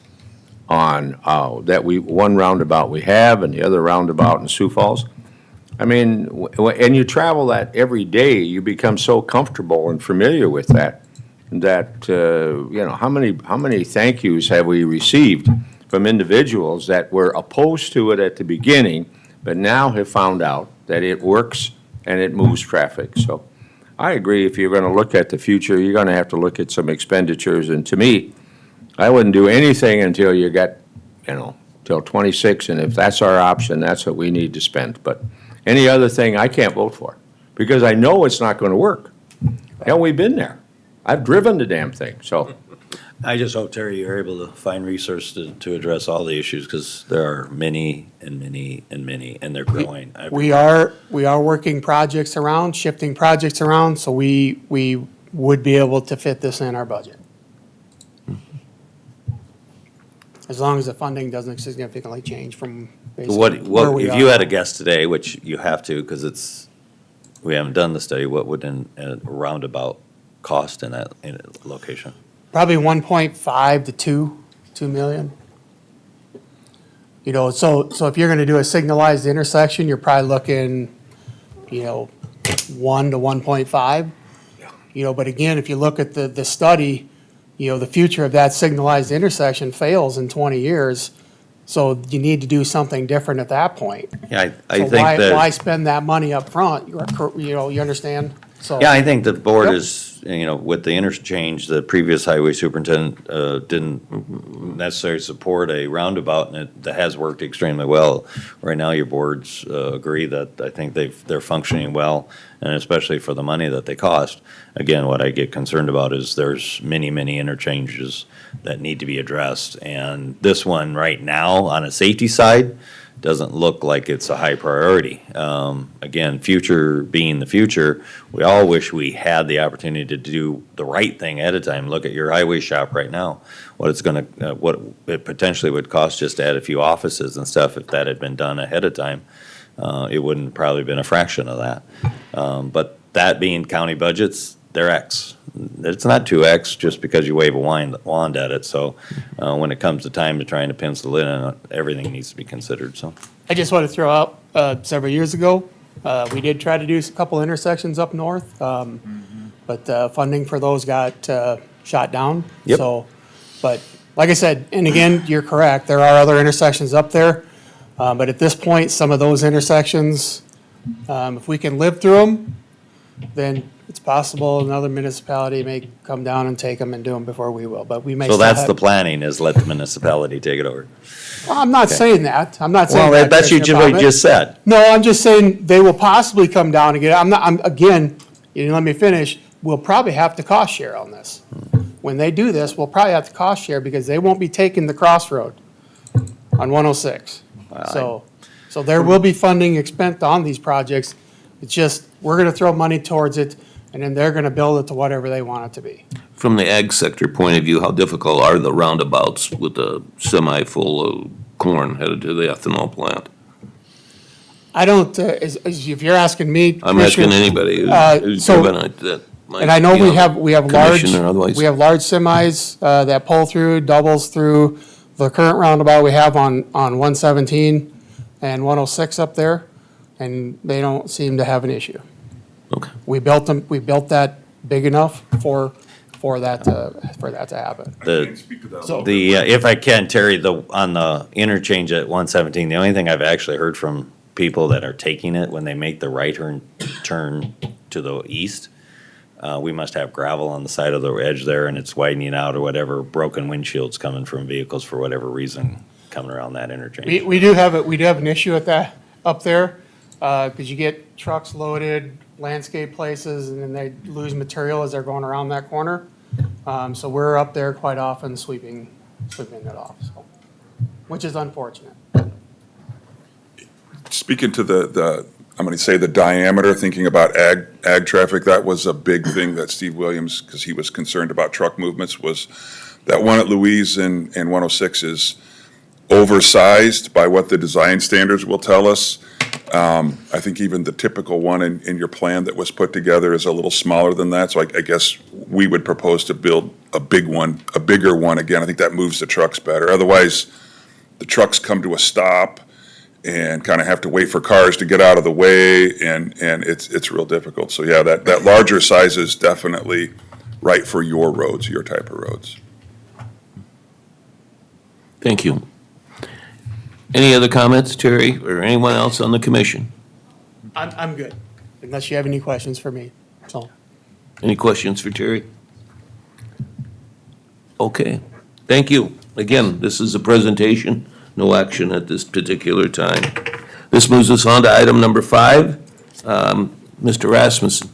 on one roundabout we have and the other roundabout in Sioux Falls, I mean, and you travel that every day, you become so comfortable and familiar with that, how many thank yous have we received from individuals that were opposed to it at the beginning, but now have found out that it works and it moves traffic. So I agree, if you're going to look at the future, you're going to have to look at some expenditures. And to me, I wouldn't do anything until you got, till 26, and if that's our option, that's what we need to spend. But any other thing, I can't vote for, because I know it's not going to work. Hell, we've been there. I've driven the damn thing, so. I just hope, Terry, you're able to find resources to address all the issues, because there are many and many and many, and they're growing. We are working projects around, shifting projects around, so we would be able to fit this in our budget. As long as the funding doesn't significantly change from basically where we If you are. had a guess today, which you have to, because we haven't done the study, what would a roundabout cost in that location? Probably 1.5 to 2 million. So if you're gonna do a signalized intersection, you're probably looking, 1 to 1.5. But again, if you look at the study, the future of that signalized intersection fails in 20 years. So you need to do something different at that point. Yeah, I So think why that, spend that money up front? You understand? So. yeah, I think the board Yep. is, with the interchange, the previous highway superintendent didn't necessarily support a roundabout, and that has worked extremely well. Right now, your boards agree that I think they're functioning well, and especially for the money that they cost. Again, what I get concerned about is there's many, many interchanges that need to be addressed, and this one right now, on a safety side, doesn't look like it's a high priority. Again, future being the future, we all wish we had the opportunity to do the right thing ahead of time. Look at your highway shop right now, what it potentially would cost just to add a few offices and stuff. If that had been done ahead of time, it wouldn't probably been a fraction of that. But that being county budgets, they're X. It's not 2X just because you wave a wand at it. So when it comes to time to trying to pencil in, everything needs to be considered, so. I just want to throw out, several years ago, we did try to do a couple intersections up north, but funding for those got shot down. Yep. So, but like I said, and again, you're correct, there are other intersections up there. But at this point, some of those intersections, if we can live through them, then it's possible another municipality may come down and take them and do them before we will, but we may. So still that's have- the planning, is let the municipality take it over. Well, I'm not saying that. I'm not saying Well, that. that's what Commissioner you Poppett. just said. No, I'm just saying they will possibly come down again. Again, let me finish. We'll probably have to cost share on this. When they do this, we'll probably have to cost share because they won't be taking the crossroad on 106. So there will be funding spent on these projects. It's just, we're gonna throw money towards it and then they're gonna build it to whatever they want it to be. From the ag sector point of view, how difficult are the roundabouts with a semi full of corn headed to the ethanol plant? I don't, if you're asking me. I'm asking Commissioner, anybody who's so- driven it that might And I know be we on have large, commission or otherwise. we have large semis that pull through, doubles through the current roundabout we have on 117 and 106 up there, and they don't seem to have an issue. Okay. We built that big enough for for that to happen. The, Speak to that. So- if I can, Terry, on the interchange at 117, the only thing I've actually heard from people that are taking it when they make the right turn to the east, we must have gravel on the side of the edge there and it's widening out or whatever, broken windshields coming from vehicles for whatever reason coming around that interchange. We do have an issue with that up there, because you get trucks loaded, landscape places, and then they lose material as they're going around that corner. So we're up there quite often sweeping it off, so, which is unfortunate. Speaking to I'm going to say the diameter, thinking about ag traffic, that was a big thing that Steve Williams, because he was concerned about truck movements, was that one at Louise and 106 is oversized by what the design standards will tell us. I think even the typical one in your plan that was put together is a little smaller than that, so I guess we would propose to build a bigger one again. I think that moves the trucks better. Otherwise, the trucks come to a stop and kind of have to wait for cars to get out of the way, and it's real difficult. So yeah, that larger size is definitely right for your roads, your type of roads. Thank you. Any other comments, Terry, or anyone else on the commission? I'm good, unless you have any questions for me, so. Any questions for Terry? Okay, thank you. Again, this is a presentation, no action at this particular time. This moves us on to item number 5. Mr. Rasmussen.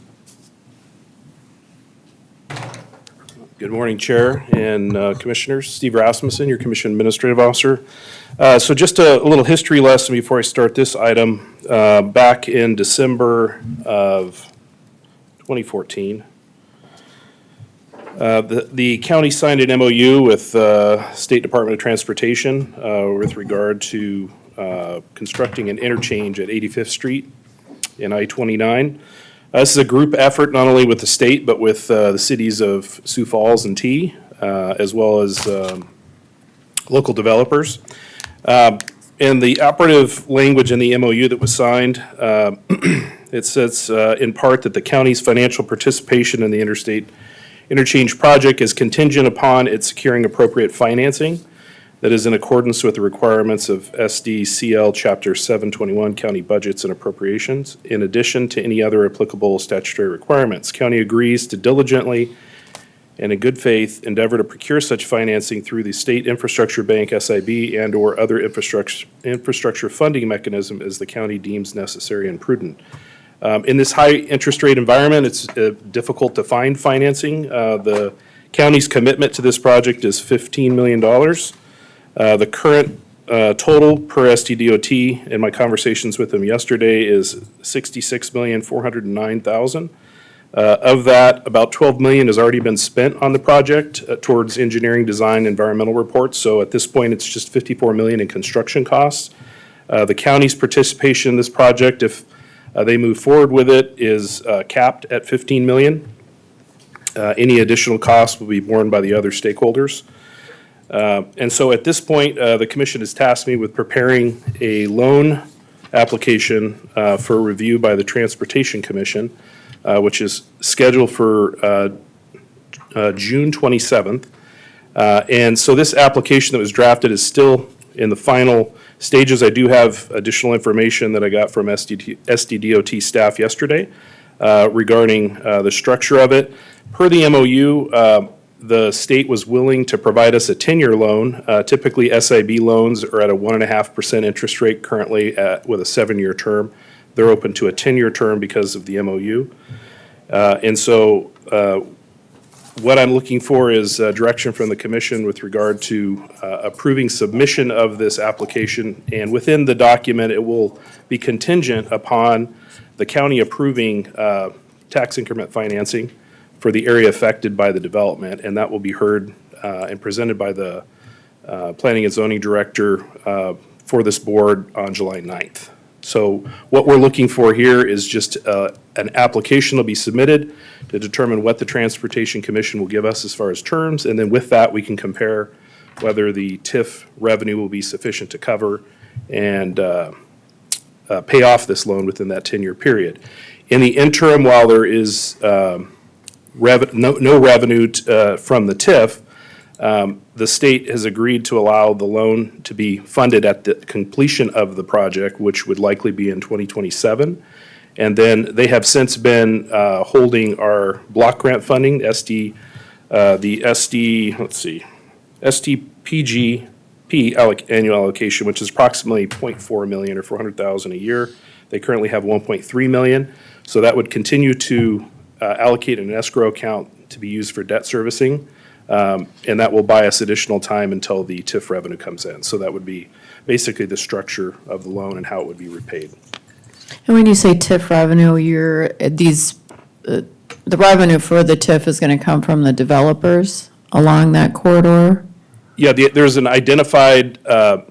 Good morning, Chair and Commissioners. Steve Rasmussen, your Commission Administrative Officer. So just a little history lesson before I start this item. Back in December of 2014, the county signed an MOU with State Department of Transportation with regard to constructing an interchange at 85th Street in I-29. This is a group effort not only with the state, but with the cities of Sioux Falls and T, as well as local developers. And the operative language in the MOU that was signed, it says in part that the county's financial participation in the interstate interchange project is contingent upon it securing appropriate financing that is in accordance with the requirements of SDCL Chapter 721, County Budgets and Appropriations, in addition to any other applicable statutory requirements. County agrees to diligently and in good faith endeavor to procure such financing through the State Infrastructure Bank, SIB, and/or other infrastructure funding mechanism as the county deems necessary and prudent. In this high interest rate environment, it's difficult to find financing. The county's commitment to this project is $15 million. The current total per STDOT in my conversations with them yesterday is $66,409,000. Of that, about $12 million has already been spent on the project towards engineering, design, environmental reports. So at this point, it's just $54 million in construction costs. The county's participation in this project, if they move forward with it, is capped at $15 million. Any additional costs will be borne by the other stakeholders. And so at this point, the commission has tasked me with preparing a loan application for review by the Transportation Commission, which is scheduled for June 27th. And so this application that was drafted is still in the final stages. I do have additional information that I got from SDDOT staff yesterday regarding the structure of it. Per the MOU, the state was willing to provide us a 10-year loan. Typically, SIB loans are at a 1.5% interest rate currently with a 7-year term. They're open to a 10-year term because of the MOU. And so what I'm looking for is direction from the commission with regard to approving submission of this application. And within the document, it will be contingent upon the county approving tax increment financing for the area affected by the development, and that will be heard and presented by the Planning and Zoning Director for this board on July 9th. So what we're looking for here is just an application will be submitted to determine what the Transportation Commission will give us as far as terms, and then with that, we can compare whether the TIF revenue will be sufficient to cover and pay off this loan within that 10-year period. In the interim, while there is no revenue from the TIF, the state has agreed to allow the loan to be funded at the completion of the project, which would likely be in 2027. And then they have since been holding our block grant funding, let's see, STPGP annual allocation, which is approximately 0.4 million or 400,000 a year. They currently have 1.3 million. So that would continue to allocate an escrow account to be used for debt servicing. And that will buy us additional time until the TIF revenue comes in. So that would be basically the structure of the loan and how it would be repaid. And when you say TIF revenue, the revenue for the TIF is going to come from the developers along that corridor? Yeah, there's an identified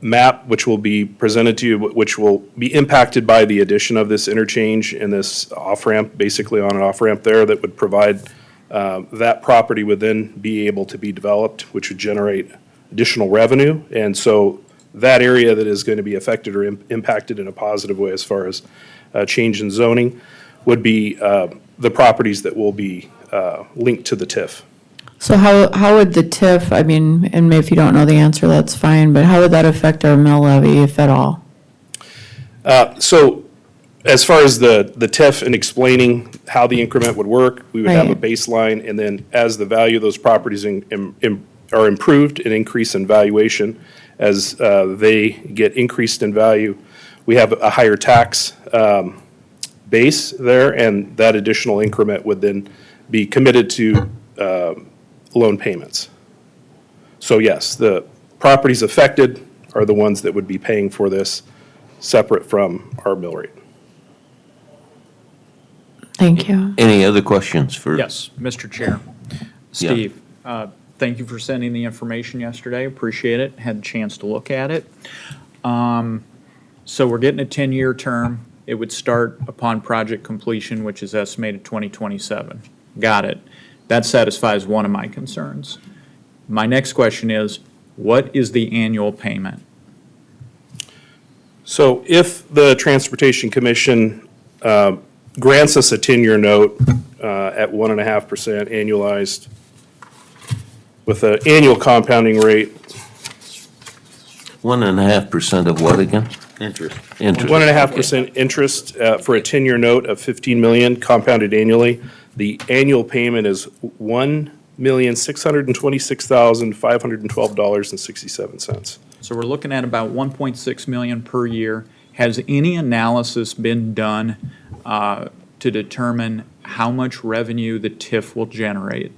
map which will be presented to you, which will be impacted by the addition of this interchange and this off-ramp, basically on and off-ramp there, that would provide, that property would then be able to be developed, which would generate additional revenue. And so that area that is going to be affected or impacted in a positive way as far as change in zoning would be the properties that will be linked to the TIF. So how would the TIF, I mean, and if you don't know the answer, that's fine, but how would that affect our mill levy, if at all? So as far as the TIF and explaining how the increment would work, we would have a Right. baseline, and then as the value of those properties are improved and increase in valuation, as they get increased in value, we have a higher tax base there, and that additional increment would then be committed to loan payments. So yes, the properties affected are the ones that would be paying for this, separate from our mill rate. Thank you. Any other questions for? Yes, Mr. Chair. Steve, thank you for sending the information yesterday. Appreciate it. Had a chance to look at it. So we're getting a 10-year term. It would start upon project completion, which is estimated 2027. Got it. That satisfies one of my concerns. My next question is, what is the annual payment? So if the Transportation Commission grants us a 10-year note at 1.5% annualized with an annual compounding rate, 1.5% of what again? Interest. 1.5% interest for a 10-year note of 15 million compounded annually, the annual payment is $1,626,512.67. So we're looking at about 1.6 million per year. Has any analysis been done to determine how much revenue the TIF will generate?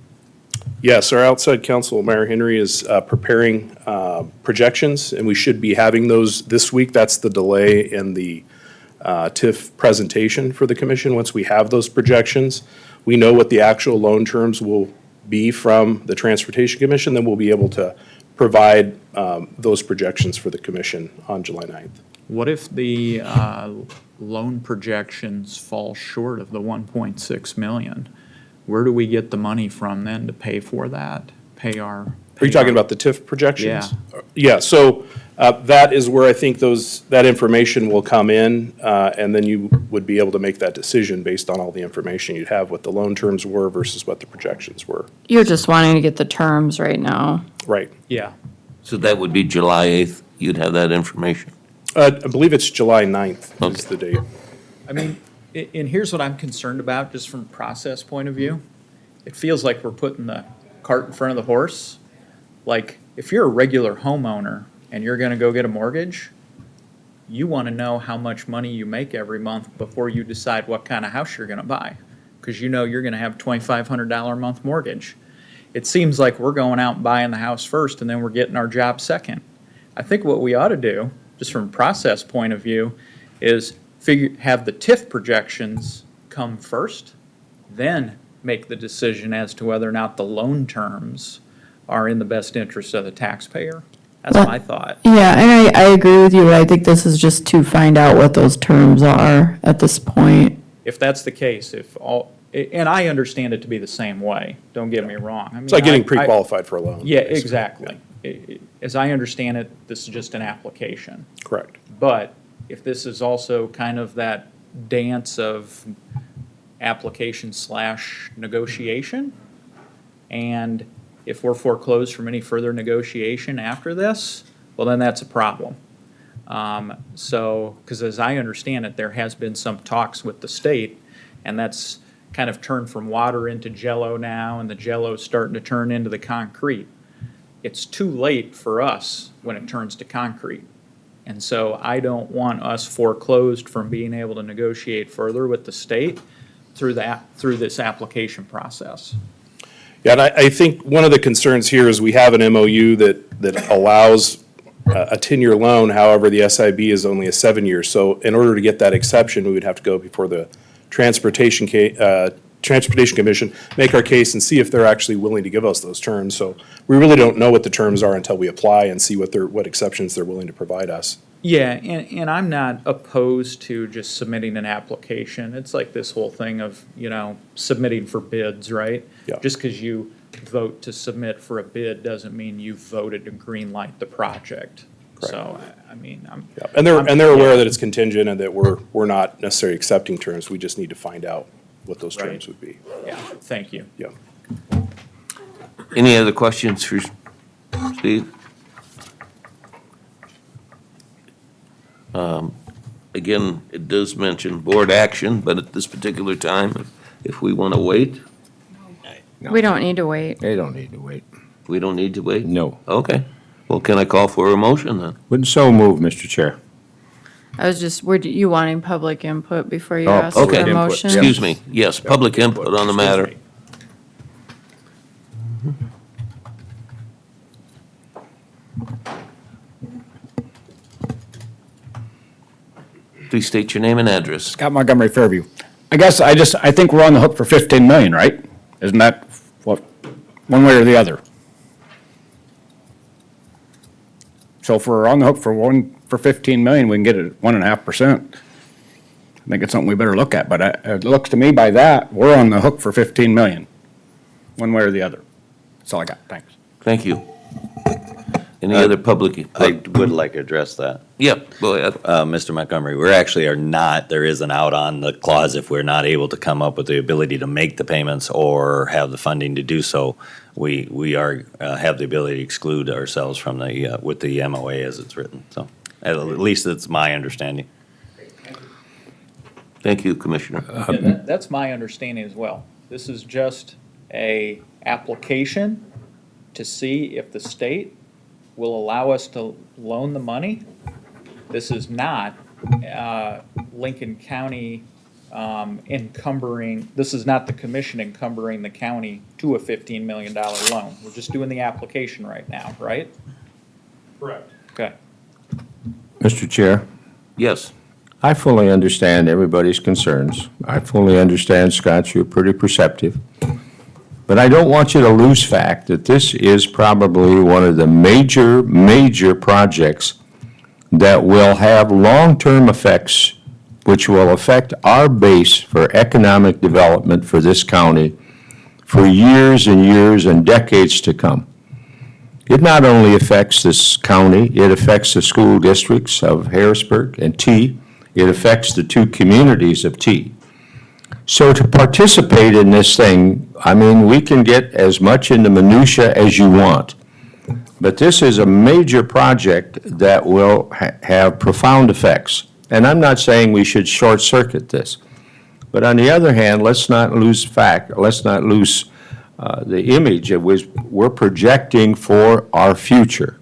Yes, our outside counsel, Mayor Henry, is preparing projections, and we should be having those this week. That's the delay in the TIF presentation for the commission. Once we have those projections, we know what the actual loan terms will be from the Transportation Commission, then we'll be able to provide those projections for the commission on July 9th. What if the loan projections fall short of the 1.6 million? Where do we get the money from then to pay for that? Are you talking about the TIF projections? Yeah, so that is where I think that information will come in, and then you would be able to make that decision based on all the information you'd have, what the loan terms were versus what the projections were. You're just wanting to get the terms right now. Right. Yeah. So that would be July 8th, you'd have that information? I believe it's July 9th is the date. I mean, and here's what I'm concerned about, just from a process point of view. It feels like we're putting the cart in front of the horse. Like, if you're a regular homeowner and you're gonna go get a mortgage, you wanna know how much money you make every month before you decide what kind of house you're gonna buy. Because you know you're gonna have a $2,500 a month mortgage. It seems like we're going out and buying the house first and then we're getting our job second. I think what we ought to do, just from a process point of view, is have the TIF projections come first, then make the decision as to whether or not the loan terms are in the best interest of the taxpayer. That's Well, my thought. Yeah, and I agree with you. I think this is just to find out what those terms are at this point. If that's the case, and I understand it to be the same way, don't get me wrong. I mean, It's like getting I- pre-qualified for a loan. Yeah, basically. exactly. As I understand it, this is just an application. Correct. But if this is also kind of that dance of application/negotiation. And if we're foreclosed from any further negotiation after this, well, then that's a problem. So, because as I understand it, there has been some talks with the state, and that's kind of turned from water into jello now, and the jello's starting to turn into the concrete. It's too late for us when it turns to concrete. And so I don't want us foreclosed from being able to negotiate further with the state through this application process. Yeah, and I think one of the concerns here is we have an MOU that allows a 10-year loan, however, the SIB is only a 7-year. So in order to get that exception, we would have to go before the Transportation Commission, make our case and see if they're actually willing to give us those terms. So we really don't know what the terms are until we apply and see what exceptions they're willing to provide us. Yeah, and I'm not opposed to just submitting an application. It's like this whole thing of, submitting for bids, right? Yeah. Just because you vote to submit for a bid doesn't mean you voted to green light the project. Correct. So, I mean, Yeah. And they're aware that it's contingent and that we're not necessarily accepting terms. We just need to find out what those terms would be. Yeah, thank you. Yeah. Any other questions for Steve? Again, it does mention board action, but at this particular time, if we want to wait, We don't need to wait. They don't need to wait. we don't need to wait? No. Okay. Well, can I call for a motion then? Wouldn't so move, Mr. Chair. I was just, were you wanting public input before you Oh, asked for okay. a motion? Excuse me. Yes, public input on the matter. Please state your name and address. Scott Montgomery Fairview. I guess I think we're on the hook for 15 million, right? Isn't that what, one way or the other? So if we're on the hook for 15 million, we can get it at 1.5%. I think it's something we better look at, but it looks to me by that, we're on the hook for 15 million, one way or the other. That's all I got, thanks. Thank you. Any other public? I would like to address that. Yep, go ahead. Mr. Montgomery, we actually are not, there is an out on the clause if we're not able to come up with the ability to make the payments or have the funding to do so. We are, have the ability to exclude ourselves from the, with the MOA as it's written. So at least it's my understanding. Thank you, Commissioner. Yeah, that's my understanding as well. This is just a application to see if the state will allow us to loan the money. This is not Lincoln County encumbering, this is not the commission encumbering the county to a $15 million loan. We're just doing the application right now, right? Correct. Okay. Mr. Chair, Yes. I fully understand everybody's concerns. I fully understand, Scott, you're pretty perceptive. But I don't want you to lose fact that this is probably one of the major projects that will have long-term effects, which will affect our base for economic development for this county for years and years and decades to come. It not only affects this county, it affects the school districts of Harrisburg and T. It affects the two communities of T. So to participate in this thing, I mean, we can get as much into minutia as you want. But this is a major project that will have profound effects. And I'm not saying we should short-circuit this. But on the other hand, let's not lose the image of which we're projecting for our future.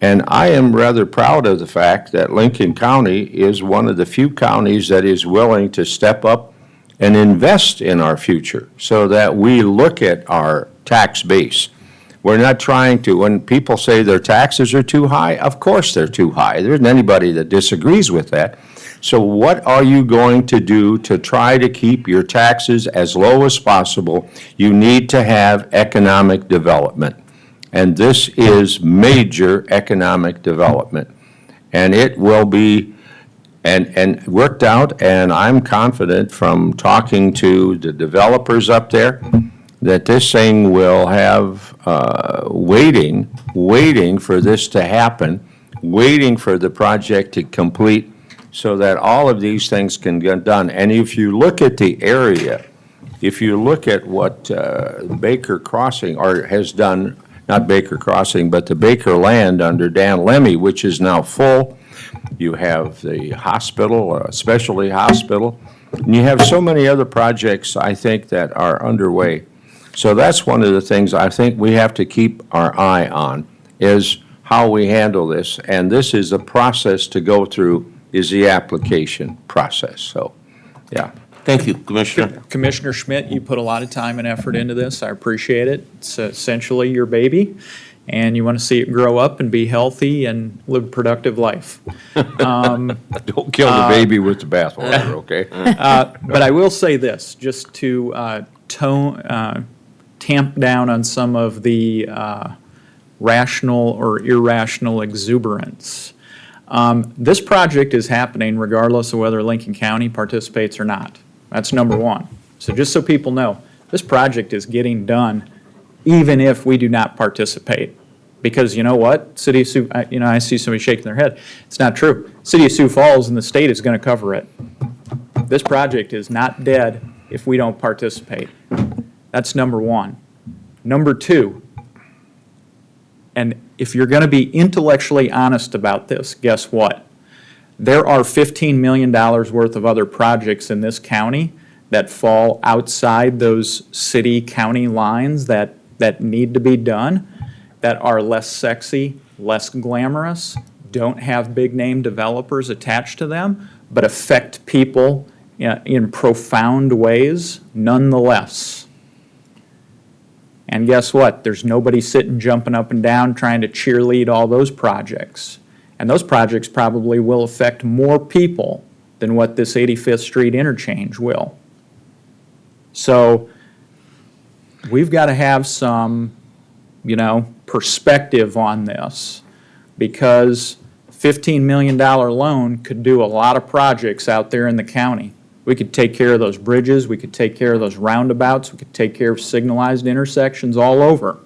And I am rather proud of the fact that Lincoln County is one of the few counties that is willing to step up and invest in our future so that we look at our tax base. We're not trying to, when people say their taxes are too high, of course they're too high. There isn't anybody that disagrees with that. So what are you going to do to try to keep your taxes as low as possible? You need to have economic development. And this is major economic development. And it will be and worked out, and I'm confident from talking to the developers up there that this thing will have waiting for this to happen, waiting for the project to complete so that all of these things can get done. And if you look at the area, if you look at what Baker Crossing has done, not Baker Crossing, but the Baker land under Dan Lemmy, which is now full. You have the hospital, specialty hospital, and you have so many other projects, I think, that are underway. So that's one of the things I think we have to keep our eye on, is how we handle this. And this is a process to go through, is the application process. So, yeah. Thank you, Commissioner. Commissioner Schmidt, you put a lot of time and effort into this. I appreciate it. It's essentially your baby, and you want to see it grow up and be healthy and live a productive life. Don't kill the baby with the bathwater, okay? But I will say this, just to tamp down on some of the rational or irrational exuberance. This project is happening regardless of whether Lincoln County participates or not. That's number one. So just so people know, this project is getting done even if we do not participate. Because you know what? City of Sioux, I see somebody shaking their head. It's not true. City of Sioux Falls and the state is going to cover it. This project is not dead if we don't participate. That's number one. Number two, and if you're going to be intellectually honest about this, guess what? There are $15 million worth of other projects in this county that fall outside those city-county lines that need to be done, that are less sexy, less glamorous, don't have big-name developers attached to them, but affect people in profound ways nonetheless. And guess what? There's nobody sitting jumping up and down trying to cheerlead all those projects. And those projects probably will affect more people than what this 85th Street interchange will. So we've got to have some, perspective on this, because $15 million loan could do a lot of projects out there in the county. We could take care of those bridges, we could take care of those roundabouts, we could take care of signalized intersections all over.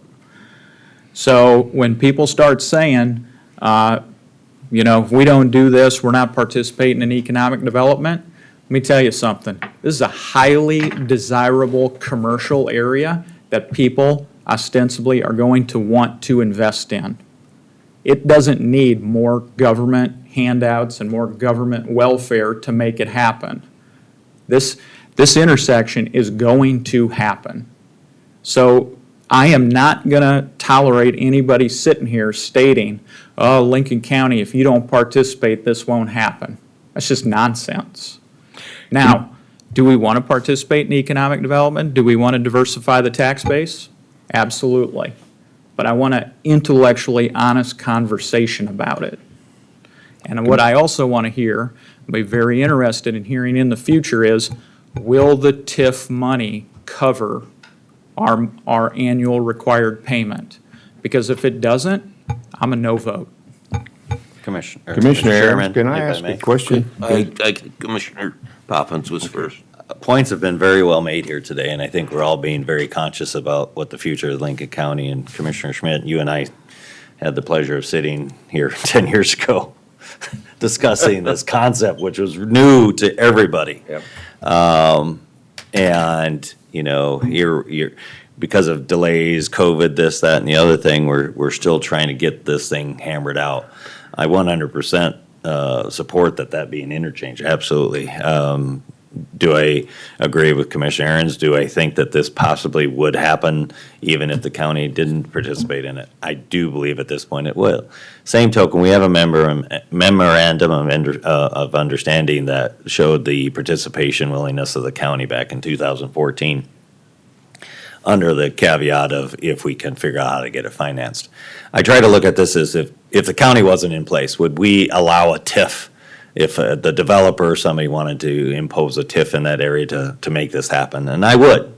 So when people start saying, if we don't do this, we're not participating in economic development, let me tell you something. This is a highly desirable commercial area that people ostensibly are going to want to invest in. It doesn't need more government handouts and more government welfare to make it happen. This intersection is going to happen. So I am not going to tolerate anybody sitting here stating, oh, Lincoln County, if you don't participate, this won't happen. That's just nonsense. Now, do we want to participate in economic development? Do we want to diversify the tax base? Absolutely. But I want an intellectually honest conversation about it. And what I also want to hear, be very interested in hearing in the future is, will the TIF money cover our annual required payment? Because if it doesn't, I'm a no vote. Commissioner Aaron, can I if ask may. a question? Commissioner Poppins was first. Points have been very well made here today, and I think we're all being very conscious about what the future of Lincoln County. And Commissioner Schmidt, you and I had the pleasure of sitting here 10 years ago discussing this concept, which was new to everybody. Yep. And, you're because of delays, COVID, this, that, and the other thing, we're still trying to get this thing hammered out. I 100% support that be an interchange, absolutely. Do I agree with Commissioner Aaron's? Do I think that this possibly would happen even if the county didn't participate in it? I do believe at this point it will. Same token, we have a memorandum of understanding that showed the participation willingness of the county back in 2014 under the caveat of if we can figure out how to get it financed. I try to look at this as if the county wasn't in place, would we allow a TIF? If the developer or somebody wanted to impose a TIF in that area to make this happen, and I would.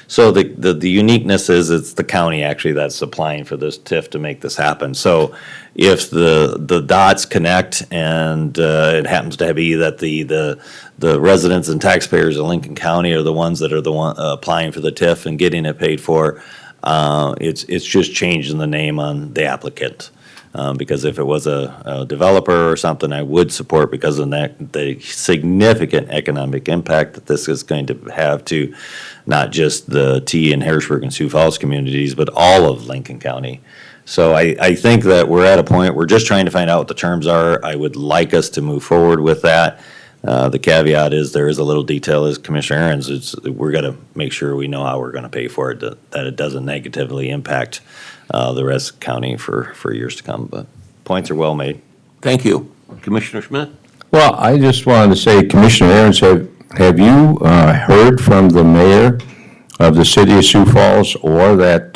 So the uniqueness is it's the county actually that's applying for this TIF to make this happen. So if the dots connect and it happens to be that the residents and taxpayers of Lincoln County are the ones that are the one applying for the TIF and getting it paid for, it's just changing the name on the applicant. Because if it was a developer or something, I would support because of that, the significant economic impact that this is going to have to not just the T and Harrisburg and Sioux Falls communities, but all of Lincoln County. So I think that we're at a point, we're just trying to find out what the terms are. I would like us to move forward with that. The caveat is there is a little detail, as Commissioner Aaron's, we're gonna make sure we know how we're gonna pay for it, that it doesn't negatively impact the rest of the county for years to come, but points are well made. Thank you. Commissioner Schmidt? Well, I just wanted to say, Commissioner Aaron's, have you heard from the mayor of the city of Sioux Falls, or that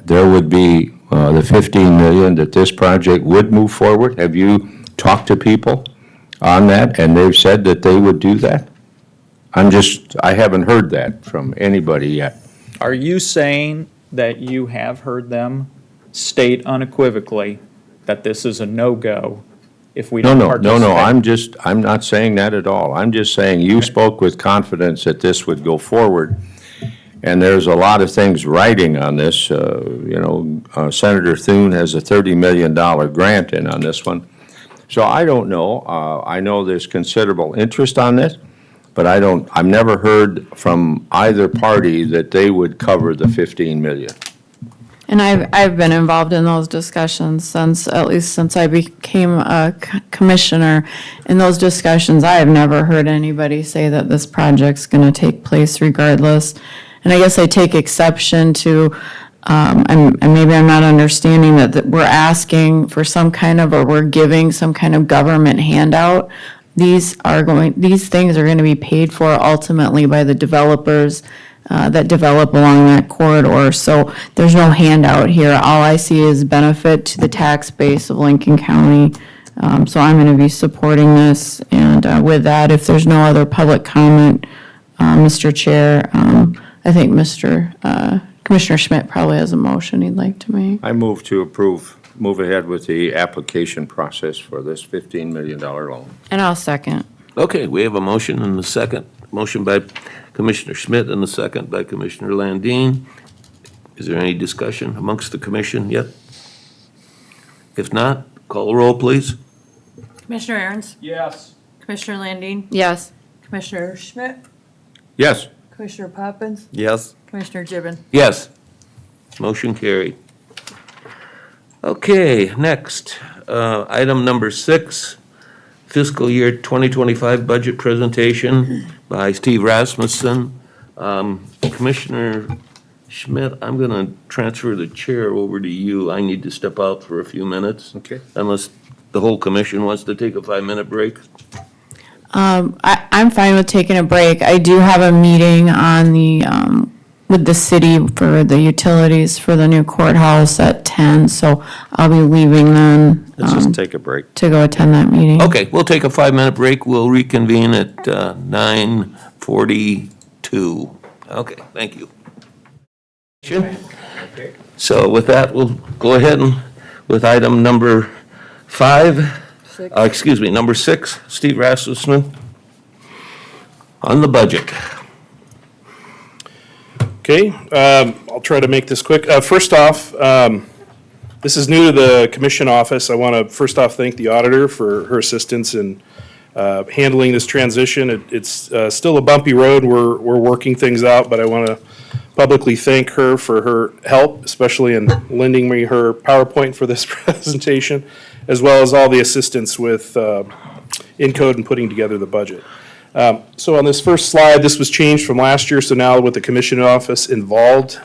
there would be the 15 million, that this project would move forward? Have you talked to people on that, and they've said that they would do that? I haven't heard that from anybody yet. Are you saying that you have heard them state unequivocally that this is a no-go if we don't participate? No, I'm not saying that at all. I'm just saying you spoke with confidence that this would go forward. And there's a lot of things riding on this. Senator Thune has a $30 million grant in on this one. So I don't know. I know there's considerable interest on this, but I've never heard from either party that they would cover the 15 million. And I've been involved in those discussions at least since I became a commissioner. In those discussions, I have never heard anybody say that this project's going to take place regardless. And I guess I take exception to, and maybe I'm not understanding that we're asking for some kind of, or we're giving some kind of government handout. These things are going to be paid for ultimately by the developers that develop along that corridor. So there's no handout here. All I see is benefit to the tax base of Lincoln County. So I'm going to be supporting this. And with that, if there's no other public comment, Mr. Chair, I think Commissioner Schmidt probably has a motion he'd like to make. I move to move ahead with the application process for this $15 million loan. And I'll second. Okay, we have a motion and a second. Motion by Commissioner Schmidt and a second by Commissioner Landine. Is there any discussion amongst the commission yet? If not, call the roll, please. Commissioner Aaron's? Yes. Commissioner Landine? Yes. Commissioner Schmidt? Yes. Commissioner Poppins? Yes. Commissioner Gibbon? Yes. Motion carried. Okay, next, item number 6, fiscal year 2025 budget presentation by Steve Rasmussen. Commissioner Schmidt, I'm going to transfer the chair over to you. I need to step out for a few minutes. Okay. Unless the whole commission wants to take a 5-minute break. I'm fine with taking a break. I do have a meeting on with the city for the utilities for the new courthouse at 10, so I'll be leaving then. Let's just take a break. To go attend that meeting. Okay, we'll take a 5-minute break. We'll reconvene at 9:42. Okay, thank you. So with that, we'll go ahead and with item number 5, number 6, Steve Rasmussen on the budget. Okay, I'll try to make this quick. First off, this is new to the commission office. I want to first off thank the auditor for her assistance in handling this transition. It's still a bumpy road. We're working things out, but I want to publicly thank her for her help, especially in lending me her PowerPoint for this presentation, as well as all the assistance with Encode and putting together the budget. So on this first slide, this was changed from last year, so now with the commission office involved,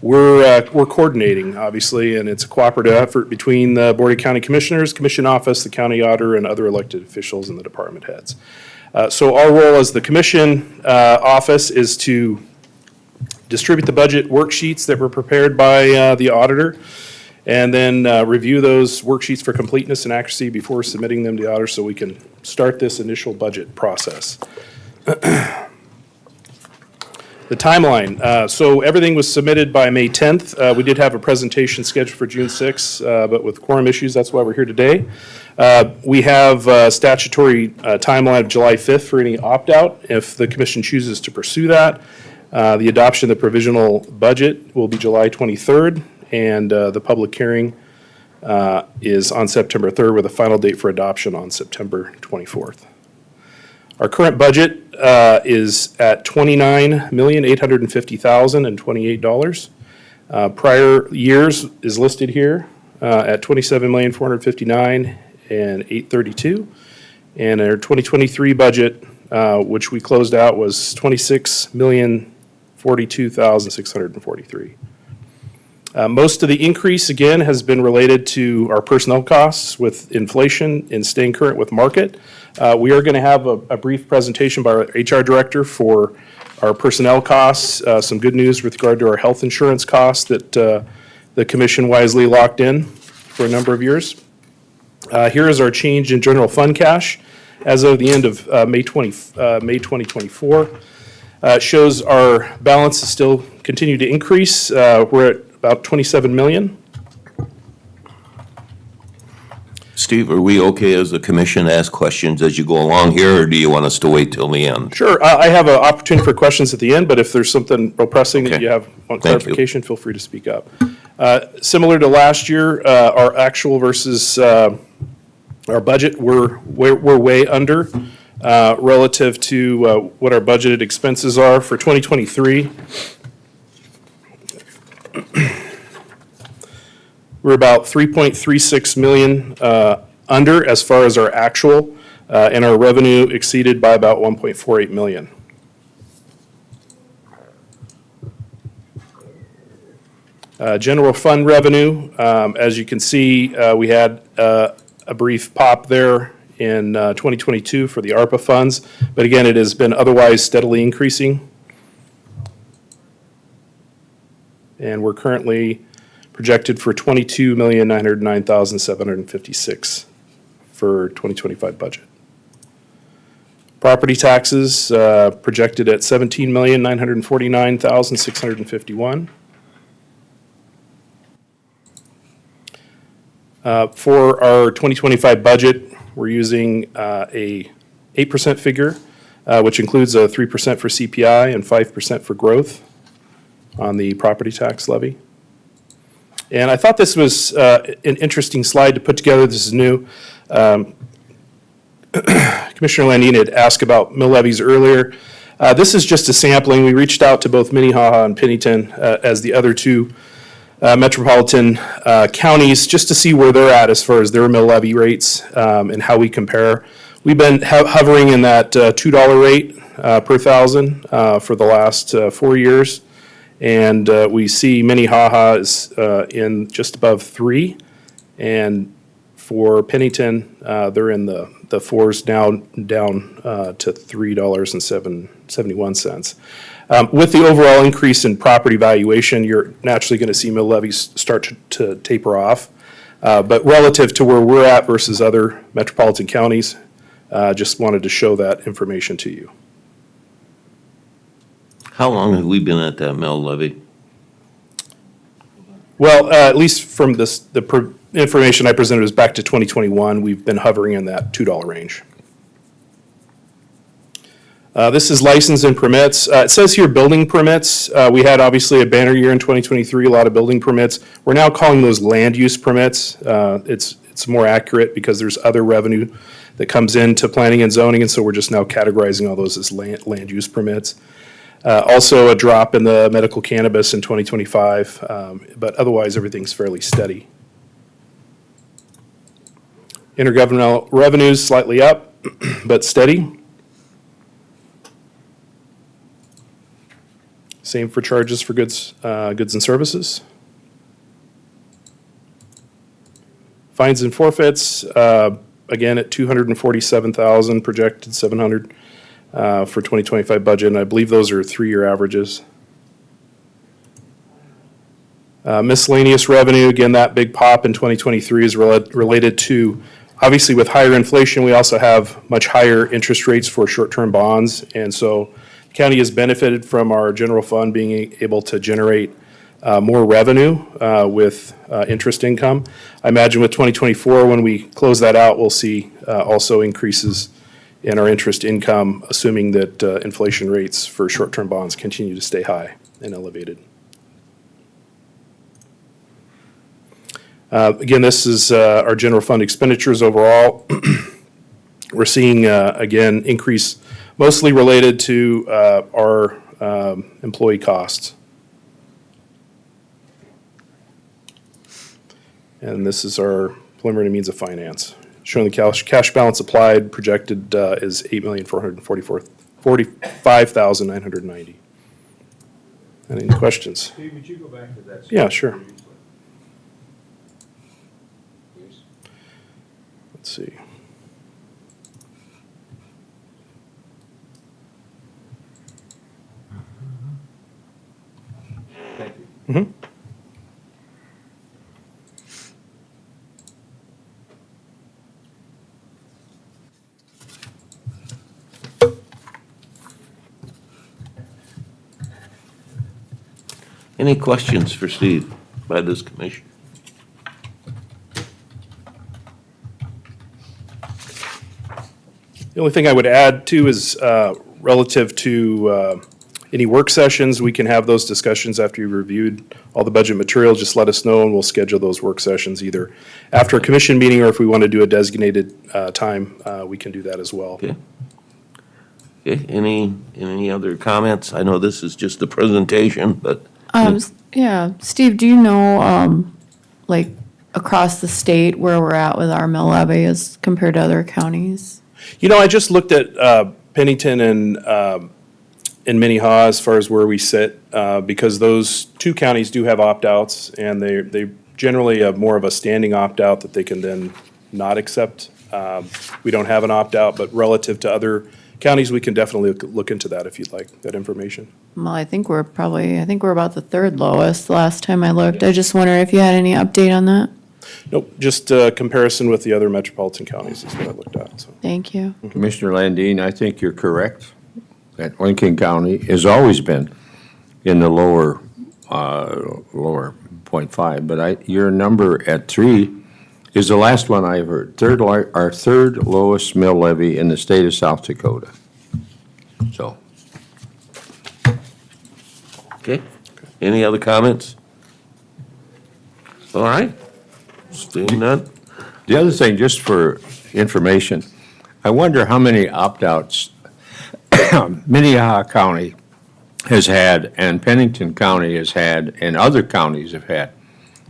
we're coordinating, obviously, and it's a cooperative effort between the Board of County Commissioners, Commission Office, the county auditor, and other elected officials and the department heads. So our role as the commission office is to distribute the budget worksheets that were prepared by the auditor, and then review those worksheets for completeness and accuracy before submitting them to the auditor so we can start this initial budget process. The timeline, so everything was submitted by May 10th. We did have a presentation scheduled for June 6th, but with quorum issues, that's why we're here today. We have a statutory timeline of July 5th for any opt-out if the commission chooses to pursue that. The adoption of the provisional budget will be July 23rd, and the public hearing is on September 3rd with a final date for adoption on September 24th. Our current budget is at $29,850,028. Prior years is listed here at $27,459,832. And our 2023 budget, which we closed out, was $26,042,643. Most of the increase, again, has been related to our personnel costs with inflation and staying current with market. We are going to have a brief presentation by our HR director for our personnel costs, some good news with regard to our health insurance costs that the commission wisely locked in for a number of years. Here is our change in general fund cash as of the end of May 2024. Shows our balance is still continue to increase. We're at about 27 million. Steve, are we okay as a commission to ask questions as you go along here, or do you want us to wait till the end? Sure, I have an opportunity for questions at the end, but if there's something real pressing that Okay. you have on Thank you. clarification, feel free to speak up. Similar to last year, our actual versus our budget, we're way under relative to what our budgeted expenses are for 2023. We're about 3.36 million under as far as our actual, and our revenue exceeded by about 1.48 million. General fund revenue, as you can see, we had a brief pop there in 2022 for the ARPA funds, but again, it has been otherwise steadily increasing. And we're currently projected for $22,909,756 for 2025 budget. Property taxes projected at $17,949,651. For our 2025 budget, we're using a 8% figure, which includes a 3% for CPI and 5% for growth on the property tax levy. And I thought this was an interesting slide to put together. This is new. Commissioner Landine had asked about mill levies earlier. This is just a sampling. We reached out to both Minnehaha and Pennington as the other two metropolitan counties just to see where they're at as far as their mill levy rates and how we compare. We've been hovering in that $2 rate per thousand for the last 4 years. And we see Minnehaha is in just above 3. And for Pennington, they're in the fours now, down to $3.71. With the overall increase in property valuation, you're naturally going to see mill levies start to taper off. But relative to where we're at versus other metropolitan counties, just wanted to show that information to you. How long have we been at that mill levy? Well, at least from the information I presented was back to 2021. We've been hovering in that $2 range. This is license and permits. It says here building permits. We had obviously a banner year in 2023, a lot of building permits. We're now calling those land use permits. It's more accurate because there's other revenue that comes into planning and zoning, and so we're just now categorizing all those as land use permits. Also a drop in the medical cannabis in 2025, but otherwise everything's fairly steady. Intergovernmental revenues slightly up, but steady. Same for charges for goods and services. Fines and forfeits, again at 247,000, projected 700 for 2025 budget, and I believe those are 3-year averages. Miscellaneous revenue, again, that big pop in 2023 is related to, obviously with higher inflation, we also have much higher interest rates for short-term bonds, and so the county has benefited from our general fund being able to generate more revenue with interest income. I imagine with 2024, when we close that out, we'll see also increases in our interest income, assuming that inflation rates for short-term bonds continue to stay high and elevated. Again, this is our general fund expenditures overall. We're seeing, again, increase mostly related to our employee costs. And this is our preliminary means of finance. Showing the cash balance applied projected is $8,445,990. Any questions? Steve, would you go back to that? Yeah, sure. Let's see. Mhm. Any questions for Steve by this commission? The only thing I would add too is relative to any work sessions, we can have those discussions after you've reviewed all the budget material. Just let us know and we'll schedule those work sessions either after a commission meeting or if we want to do a designated time, we can do that as well. Okay. Okay, any other comments? I know this is just a presentation, but. Yeah, Steve, do you know, like, across the state where we're at with our mill levy as compared to other counties? You know, I just looked at Pennington and Minnehaha as far as where we sit, because those two counties do have opt-outs, and they generally have more of a standing opt-out that they can then not accept. We don't have an opt-out, but relative to other counties, we can definitely look into that if you'd like that information. Well, I think we're about the third lowest the last time I looked. I just wonder if you had any update on that? Nope, just a comparison with the other metropolitan counties is what I looked at, so. Thank you. Commissioner Landine, I think you're correct, that Lincoln County has always been in the lower 0.5, but your number at 3 is the last one I've heard. Our third lowest mill levy in the state of South Dakota. So. Okay, any other comments? All right, seeing none. The other thing, just for information, I wonder how many opt-outs Minnehaha County has had and Pennington County has had and other counties have had,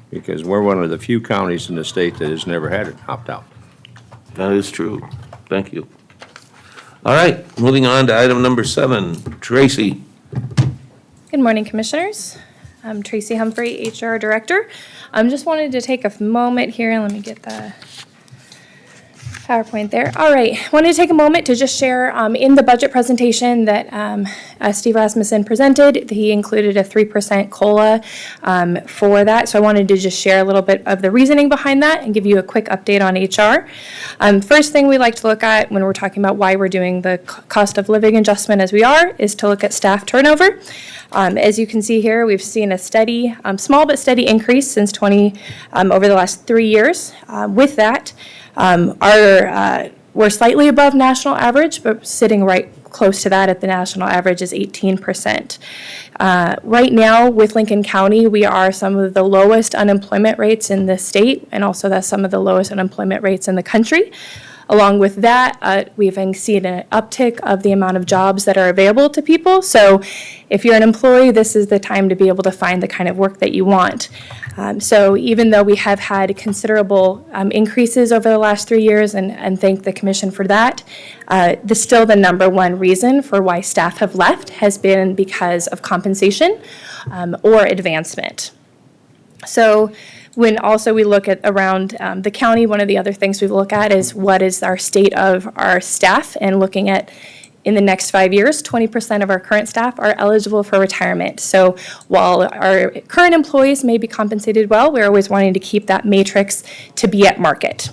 because we're one of the few counties in the state that has never had an opt-out. That is true. Thank you. All right, moving on to item number 7. Tracy. Good morning, Commissioners. I'm Tracy Humphrey, HR Director. Just wanted to take a moment here, and let me get the PowerPoint there. All right, wanted to take a moment to just share in the budget presentation that Steve Rasmussen presented. He included a 3% COLA for that, so I wanted to just share a little bit of the reasoning behind that and give you a quick update on HR. First thing we like to look at when we're talking about why we're doing the cost of living adjustment as we are is to look at staff turnover. As you can see here, we've seen a steady, small but steady increase since over the last 3 years. With that, we're slightly above national average, but sitting right close to that at the national average is 18%. Right now with Lincoln County, we are some of the lowest unemployment rates in the state, and also that's some of the lowest unemployment rates in the country. Along with that, we've seen an uptick of the amount of jobs that are available to people. So if you're an employee, this is the time to be able to find the kind of work that you want. So even though we have had considerable increases over the last 3 years, and thank the Commission for that, still the number one reason for why staff have left has been because of compensation or advancement. So when also we look at around the county, one of the other things we look at is what is our state of our staff, and looking at in the next 5 years, 20% of our current staff are eligible for retirement. So while our current employees may be compensated well, we're always wanting to keep that matrix to be at market.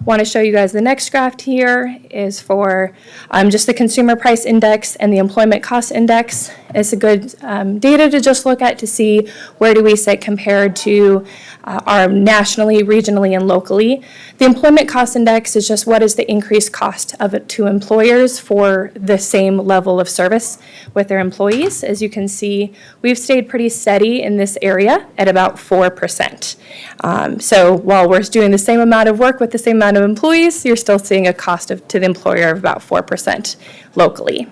Want to show you guys the next graph here is for just the consumer price index and the employment cost index. It's a good data to just look at to see where do we sit compared to our nationally, regionally, and locally. The employment cost index is just what is the increased cost of it to employers for the same level of service with their employees. As you can see, we've stayed pretty steady in this area at about 4%. So while we're doing the same amount of work with the same amount of employees, you're still seeing a cost to the employer of about 4% locally.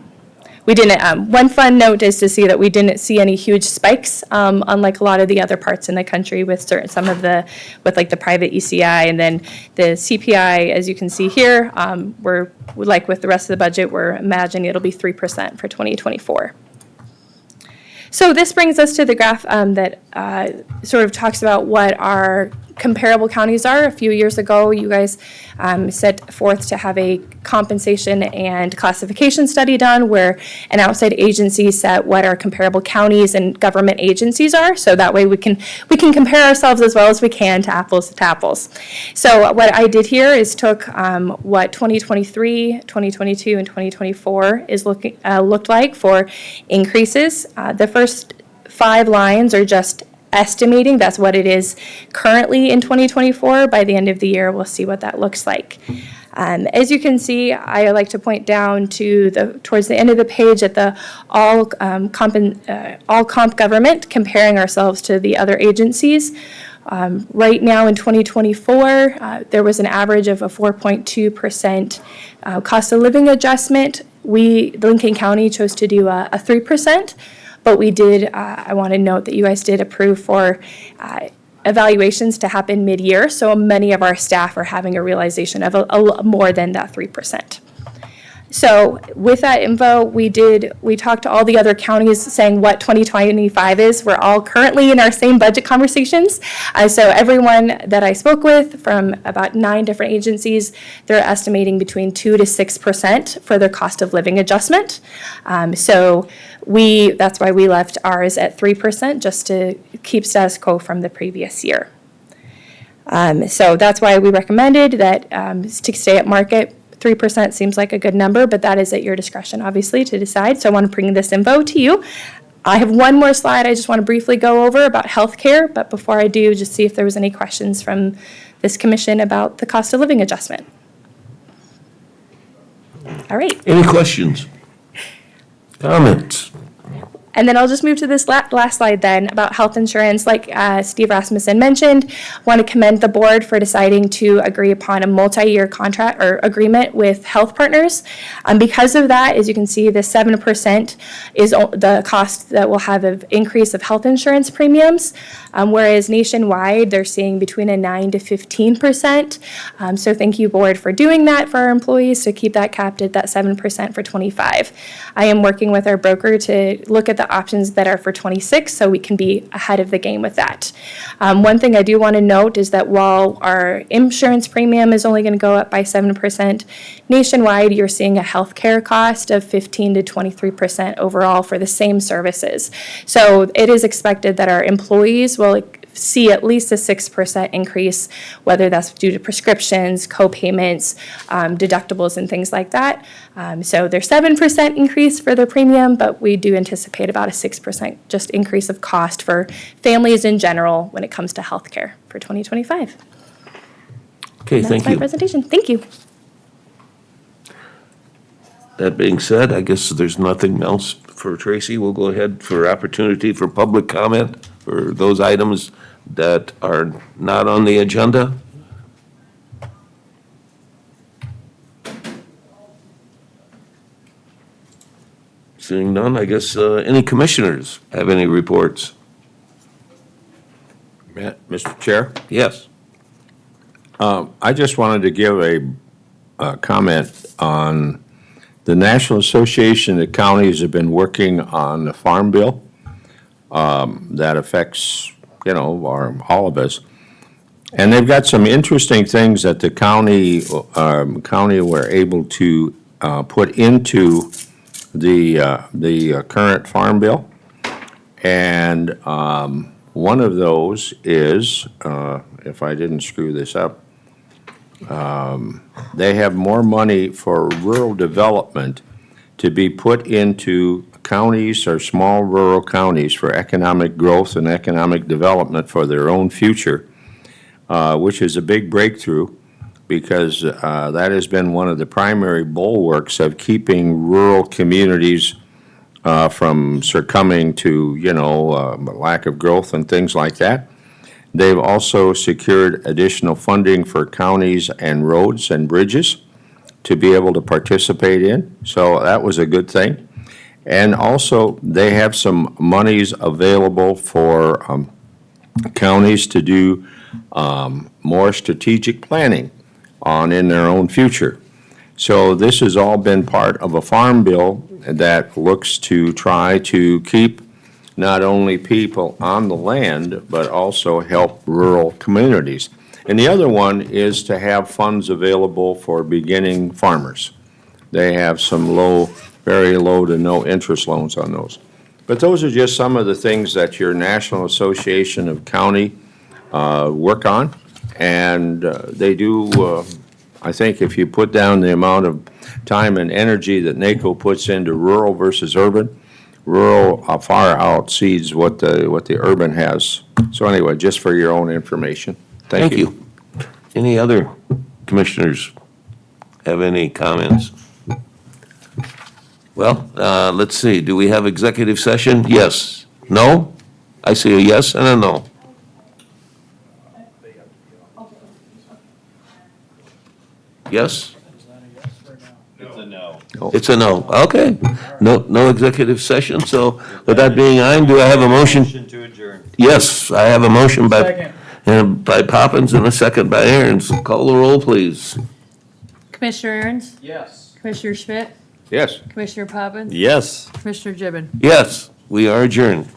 We didn't, one fun note is to see that we didn't see any huge spikes, unlike a lot of the other parts in the country with with like the private ECI and then the CPI, as you can see here, we're, like with the rest of the budget, we're imagining it'll be 3% for 2024. So this brings us to the graph that sort of talks about what our comparable counties are. A few years ago, you guys set forth to have a compensation and classification study done where an outside agency set what our comparable counties and government agencies are. So that way we can compare ourselves as well as we can to apples. So what I did here is took what 2023, 2022, and 2024 is looked like for increases. The first 5 lines are just estimating. That's what it is currently in 2024. By the end of the year, we'll see what that looks like. As you can see, I like to point down to towards the end of the page at the all comp government, comparing ourselves to the other agencies. Right now in 2024, there was an average of a 4.2% cost of living adjustment. Lincoln County chose to do a 3%. But we did, I want to note that you guys did approve for evaluations to happen mid-year, so many of our staff are having a realization of a more than that 3%. So with that info, we talked to all the other counties saying what 2025 is. We're all currently in our same budget conversations. So everyone that I spoke with from about 9 different agencies, they're estimating between 2 to 6% for their cost of living adjustment. So that's why we left ours at 3% just to keep status quo from the previous year. So that's why we recommended that to stay at market. 3% seems like a good number, but that is at your discretion, obviously, to decide. So I want to bring this info to you. I have one more slide I just want to briefly go over about healthcare, but before I do, just see if there was any questions from this commission about the cost of living adjustment. All right. Any questions? Comments? And then I'll just move to this last slide then about health insurance. Like Steve Rasmussen mentioned, I want to commend the board for deciding to agree upon a multi-year contract or agreement with Health Partners. Because of that, as you can see, the 7% is the cost that will have an increase of health insurance premiums, whereas nationwide, they're seeing between a 9 to 15%. So thank you, board, for doing that for our employees to keep that capped at that 7% for 25. I am working with our broker to look at the options that are for 26 so we can be ahead of the game with that. One thing I do want to note is that while our insurance premium is only going to go up by 7%, nationwide you're seeing a healthcare cost of 15 to 23% overall for the same services. So it is expected that our employees will see at least a 6% increase, whether that's due to prescriptions, co-payments, deductibles, and things like that. So there's 7% increase for their premium, but we do anticipate about a 6% just increase of cost for families in general when it comes to healthcare for 2025. Okay, thank That's my you. presentation. Thank you. That being said, I guess there's nothing else for Tracy. We'll go ahead for opportunity for public comment for those items that are not on the agenda. Seeing none, I guess, any commissioners have any reports? Mr. Chair? Yes. I just wanted to give a comment on the National Association of Counties have been working on the Farm Bill that affects, all of us. And they've got some interesting things that the county were able to put into the current Farm Bill. And one of those is, if I didn't screw this up, they have more money for rural development to be put into counties or small rural counties for economic growth and economic development for their own future, which is a big breakthrough because that has been one of the primary bulwarks of keeping rural communities from succumbing to, lack of growth and things like that. They've also secured additional funding for counties and roads and bridges to be able to participate in, so that was a good thing. And also, they have some monies available for counties to do more strategic planning in their own future. So this has all been part of a farm bill that looks to try to keep not only people on the land, but also help rural communities. And the other one is to have funds available for beginning farmers. They have some very low to no interest loans on those. But those are just some of the things that your National Association of County work on. And they do, I think if you put down the amount of time and energy that NACO puts into rural versus urban, rural far outseeds what the urban has. So anyway, just for your own information. Thank you. Any other commissioners have any comments? Well, let's see, do we have executive session? Yes. No? I see a yes and a no. Yes? It's a no. It's a no. Okay. No executive session, so with that being do I have a motion? To adjourn. Yes, I have a motion by Poppins and a second by Aaron's. Call the roll, please. Commissioner Aaron's? Yes. Commissioner Schmidt? Yes. Commissioner Poppins? Yes. Commissioner Gibbon? Yes, we are adjourned.